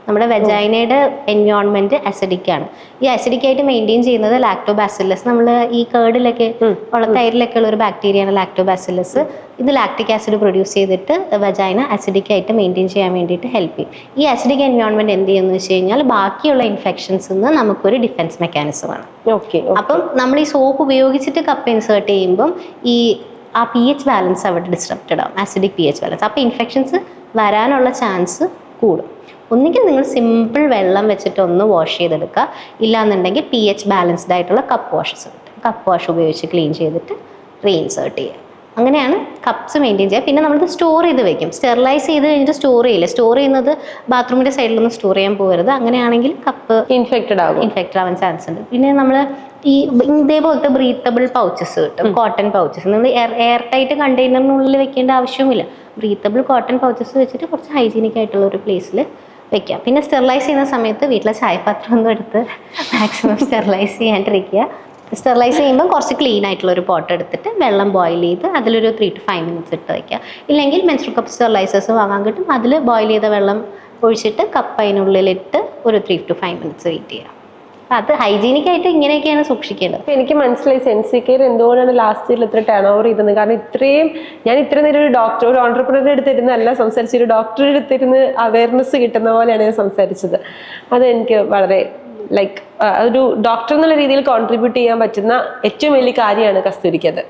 നമ്മുടെ വെജൈനയുടെ എൻവയോൺമെന്റ് അസിഡിക് ആണ്. ഈ അസിഡിക് ആയിട്ട് മെയിൻറ്റെയിൻ ചെയ്യുന്നത് ലാക്ടോബാസില്ലസ്, നമ്മൾ ഈ കേർഡിലൊക്കെ ഉള്ള തൈരിലൊക്കെ ഉള്ള ഒരു ബാക്ടീരിയയാണ് ലാക്ടോബാസില്ലസ്. ഇത് ലാക്ടിക് ആസിഡ് പ്രൊഡ്യൂസ് ചെയ്തിട്ട് വെജൈന അസിഡിക് ആയിട്ട് മെയിൻറ്റെയിൻ ചെയ്യാൻ വേണ്ടിയിട്ട് ഹെൽപ്പ് ചെയ്യും. ഈ അസിഡിക് എൻവയോൺമെന്റ് എന്ത് ചെയ്യുമെന്ന് വെച്ച് കഴിഞ്ഞാൽ ബാക്കിയുള്ള ഇൻഫെക്ഷൻസിൽ നിന്ന് നമുക്കൊരു ഡിഫൻസ് മെക്കാനിസമാണ്. അപ്പം നമ്മൾ ഈ സോപ്പ് ഉപയോഗിച്ചിട്ട് കപ്പ് ഇൻസേർട്ട് ചെയ്യുമ്പം ആ pH ബാലൻസ് അവിടെ ഡിസ്ട്രപ്റ്റഡ് ആവും, ആസിഡിക് pH ബാലൻസ്. അപ്പോൾ ഇൻഫെക്ഷൻസ് വരാനുള്ള ചാൻസ് കൂടും. ഒന്നുകിൽ നിങ്ങൾ സിമ്പിൾ വെള്ളം വെച്ചിട്ട് ഒന്ന് വാഷ് ചെയ്തെടുക്കുക, ഇല്ലാന്നുണ്ടെങ്കിൽ pH ബാലൻസ്ഡ് ആയിട്ടുള്ള കപ്പ് വാഷസ് കിട്ടും. കപ്പ് വാഷ് ഉപയോഗിച്ച് ക്ലീൻ ചെയ്തിട്ട് റീഇൻസേർട്ട് ചെയ്യുക. അങ്ങനെയാണ് കപ്സ് മെയിൻറ്റെയിൻ ചെയ്യുക. പിന്നെ നമ്മളിത് സ്റ്റോർ ചെയ്ത് വെക്കും. സ്റ്റെറിലൈസ് ചെയ്ത് കഴിഞ്ഞിട്ട് സ്റ്റോർ ചെയ്യില്ല. സ്റ്റോർ ചെയ്യുന്നത് ബാത്റൂമിൻ്റെ സൈഡിലൊന്നും സ്റ്റോർ ചെയ്യാൻ പോകരുത്. അങ്ങനെയാണെങ്കിൽ കപ്പ് ഇൻഫെക്റ്റഡ് ആവാൻ ചാൻസ് ഉണ്ട്. പിന്നെ നമ്മൾ ഈ ഇതേപോലത്തെ ബ്രീത്തബിൾ പൗച്ചസ് കിട്ടും, കോട്ടൺ പൗച്ചസ്. നിങ്ങൾ എയർ ടൈറ്റ് കണ്ടെയ്നറിനുള്ളിൽ വെക്കേണ്ട ആവശ്യവുമില്ല. ബ്രീത്തബിൾ കോട്ടൺ പൗച്ചസ് വെച്ചിട്ട് കുറച്ച് ഹൈജീനിക് ആയിട്ടുള്ള ഒരു പ്ലേസിൽ വെക്കാം. പിന്നെ സ്റ്റെറിലൈസ് ചെയ്യുന്ന സമയത്ത് വീട്ടിലെ ചായപാത്രം ഒന്നും എടുത്ത് മാക്സിമം സ്റ്റെറിലൈസ് ചെയ്യാണ്ടിരിക്കുക. സ്റ്റെറിലൈസ് ചെയ്യുമ്പോൾ കുറച്ച് ക്ലീൻ ആയിട്ടുള്ള ഒരു പോട്ട് എടുത്തിട്ട് വെള്ളം ബോയിൽ ചെയ്ത് അതിലൊരു 3 to 5 minutes ഇട്ട് വയ്ക്കുക. ഇല്ലെങ്കിൽ മെൻസ്ട്രുവൽ കപ്പ് സ്റ്റെറിലൈസേഴ്സ് വാങ്ങാൻ കിട്ടും. അതിൽ ബോയിൽ ചെയ്ത വെള്ളം ഒഴിച്ചിട്ട് കപ്പ് അതിനുള്ളിലിട്ട് ഒരു 3 to 5 minutes വെയിറ്റ് ചെയ്യുക. അത് ഹൈജീനിക് ആയിട്ട് ഇങ്ങനെയൊക്കെയാണ് സൂക്ഷിക്കേണ്ടത്. എനിക്ക് മനസ്സിലായി സെൻസി കെയർ എന്തുകൊണ്ടാണ് ലാസ്റ്റ് ഇയറിൽ ഇത്ര ടേൺ ഓവർ ചെയ്തത്. കാരണം ഞാൻ ഇത്ര നേരം ഒരു ഡോക്ടർ, ഒരു ഓൺടർപ്രണറുടെ അടുത്തിരുന്ന് അല്ല സംസാരിച്ചത്, ഒരു ഡോക്ടറുടെ അടുത്തിരുന്ന് അവയർനെസ് കിട്ടുന്ന പോലെയാണ് ഞാൻ സംസാരിച്ചത്. അത് എനിക്ക് വളരെ ലൈക്ക് ഒരു ഡോക്ടർ എന്നുള്ള രീതിയിൽ കോൺട്രിബ്യൂട്ട് ചെയ്യാൻ പറ്റുന്ന ഏറ്റവും വലിയ കാര്യമാണ് കസ്തൂരിക്കത്,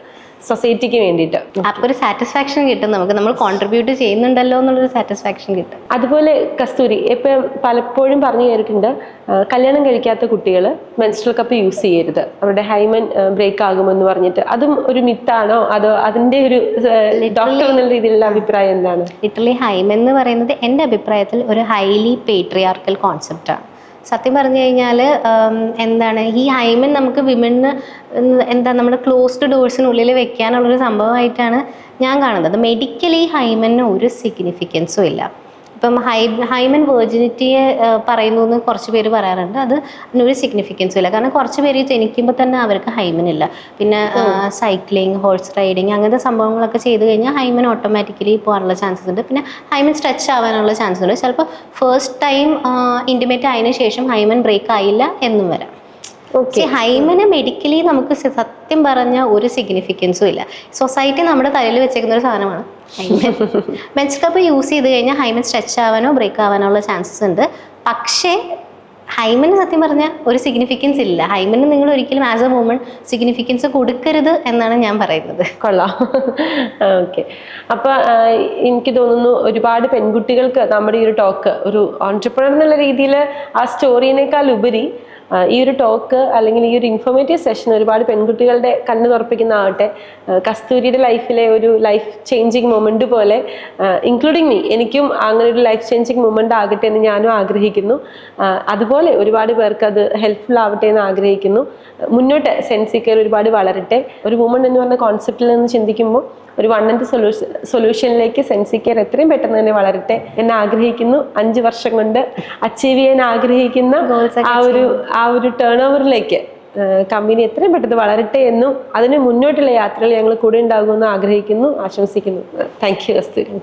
സൊസൈറ്റിക്ക് വേണ്ടിയിട്ട്. അപ്പോൾ ഒരു സാറ്റിസ്ഫാക്ഷൻ കിട്ടും നമുക്ക്, നമ്മൾ കോൺട്രിബ്യൂട്ട് ചെയ്യുന്നുണ്ടല്ലോ എന്നുള്ളൊരു സാറ്റിസ്ഫാക്ഷൻ കിട്ടും. അതുപോലെ കസ്തൂരി ഇപ്പം പലപ്പോഴും പറഞ്ഞു കേട്ടിട്ടുണ്ട്, കല്യാണം കഴിക്കാത്ത കുട്ടികൾ മെൻസ്ട്രൽ കപ്പ് യൂസ് ചെയ്യരുത്, അവരുടെ ഹൈമൻ ബ്രേക്ക് ആകുമെന്ന് പറഞ്ഞിട്ട്. അതും ഒരു മിത്താണോ, അതോ അതിന്റെ ഒരു ഡോക്ടർ എന്നുള്ള രീതിയിലുള്ള അഭിപ്രായം എന്താണ്? ലിറ്ററലി ഹൈമൻ എന്ന് പറയുന്നത് എൻ്റെ അഭിപ്രായത്തിൽ ഒരു ഹൈലി പേട്രിയാർക്കൽ കോൺസെപ്റ്റാണ്. സത്യം പറഞ്ഞു കഴിഞ്ഞാൽ എന്താണ് ഈ ഹൈമൻ നമുക്ക് വിമന് എന്താ നമ്മുടെ ക്ലോസ്ഡ് ഡോഴ്സിനുള്ളിൽ വെക്കാനുള്ളൊരു സംഭവമായിട്ടാണ് ഞാൻ കാണുന്നത്. മെഡിക്കലി ഹൈമന് ഒരു സിഗ്നിഫിക്കൻസും ഇല്ല. ഇപ്പം ഹൈമൻ വെർജിനിറ്റിയെ പറയുന്നു എന്ന് കുറച്ച് പേര് പറയാറുണ്ട്. അതിനൊരു സിഗ്നിഫിക്കൻസും ഇല്ല. കാരണം കുറച്ച് പേര് ജനിക്കുമ്പോൾ തന്നെ അവർക്ക് ഹൈമൻ ഇല്ല. പിന്നെ സൈക്ലിംഗ്, ഹോഴ്സ് റൈഡിങ് അങ്ങനത്തെ സംഭവങ്ങളൊക്കെ ചെയ്ത് കഴിഞ്ഞാൽ ഹൈമൻ ഓട്ടോമാറ്റിക്കലി പോകാനുള്ള ചാൻസസ് ഉണ്ട്. പിന്നെ ഹൈമൻ സ്ട്രെച്ച് ആവാനുള്ള ചാൻസസ് ഉണ്ട്. ചിലപ്പോൾ ഫസ്റ്റ് ടൈം ഇൻറ്റിമേറ്റ് ആയതിനു ശേഷം ഹൈമൻ ബ്രേക്ക് ആയില്ല എന്നും വരാം. ഹൈമന് മെഡിക്കലി നമുക്ക് സത്യം പറഞ്ഞ ഒരു സിഗ്നിഫിക്കൻസും ഇല്ല. സൊസൈറ്റി നമ്മുടെ തലയിൽ വെച്ചേക്കുന്ന ഒരു സാധനമാണ് ഹൈമൻ. മെൻസ്ട്രൽ കപ്പ് യൂസ് ചെയ്ത് കഴിഞ്ഞാൽ ഹൈമൻ സ്ട്രെച്ച് ആവാനോ ബ്രേക്ക് ആവാനോ ഉള്ള ചാൻസസ് ഉണ്ട്. പക്ഷേ ഹൈമന് സത്യം പറഞ്ഞാൽ ഒരു സിഗ്നിഫിക്കൻസ് ഇല്ല. ഹൈമന് നിങ്ങൾ ഒരിക്കലും ആസ് എ വുമൺ സിഗ്നിഫിക്കൻസ് കൊടുക്കരുത് എന്നാണ് ഞാൻ പറയുന്നത്. കൊള്ളാം. ഓക്കെ. അപ്പൊ എനിക്ക് തോന്നുന്നു ഒരുപാട് പെൺകുട്ടികൾക്ക് നമ്മുടെ ഈ ഒരു ടോക്ക് ഒരു ഓൺട്രപ്രണർ എന്നുള്ള രീതിയിൽ ആ സ്റ്റോറിനേക്കാൾ ഉപരി ഈ ഒരു ടോക്ക് അല്ലെങ്കിൽ ഈ ഒരു ഇൻഫോർമേറ്റീവ് സെഷൻ ഒരുപാട് പെൺകുട്ടികളുടെ കണ്ണ് തുറപ്പിക്കുന്നതാവട്ടെ, കസ്തൂരിയുടെ ലൈഫിലെ ഒരു ലൈഫ് ചേഞ്ചിങ് മൊമെന്റ് പോലെ, ഇൻക്ലൂഡിങ് മീ, എനിക്കും അങ്ങനെ ഒരു ലൈഫ് ചേഞ്ചിങ് മൊമെന്റ് ആകട്ടെ എന്ന് ഞാനും ആഗ്രഹിക്കുന്നു. അതുപോലെ ഒരുപാട് പേർക്ക് അത് ഹെൽപ്ഫുൾ ആവട്ടെ എന്ന് ആഗ്രഹിക്കുന്നു. മുന്നോട്ട് സെൻസി കെയർ ഒരുപാട് വളരട്ടെ. ഒരു വുമൺ എന്ന് പറഞ്ഞ കോൺസെപ്റ്റിൽ നിന്ന് ചിന്തിക്കുമ്പോൾ ഒരു വൺ ആൻഡ് സൊല്യൂഷനിലേക്ക് സെൻസി കെയർ എത്രയും പെട്ടെന്ന് തന്നെ വളരട്ടെ എന്ന് ആഗ്രഹിക്കുന്നു. 5 വർഷം കൊണ്ട് അച്ചീവ് ചെയ്യാൻ ആഗ്രഹിക്കുന്ന ആ ഒരു ടേൺ ഓവറിലേക്ക് കമ്പനി എത്രയും പെട്ടെന്ന് വളരട്ടെ എന്നും അതിന് മുന്നോട്ടുള്ള യാത്രകൾ ഞങ്ങൾ കൂടെ ഉണ്ടാകുമെന്ന് ആഗ്രഹിക്കുന്നു, ആശംസിക്കുന്നു. Thank you Kasturi.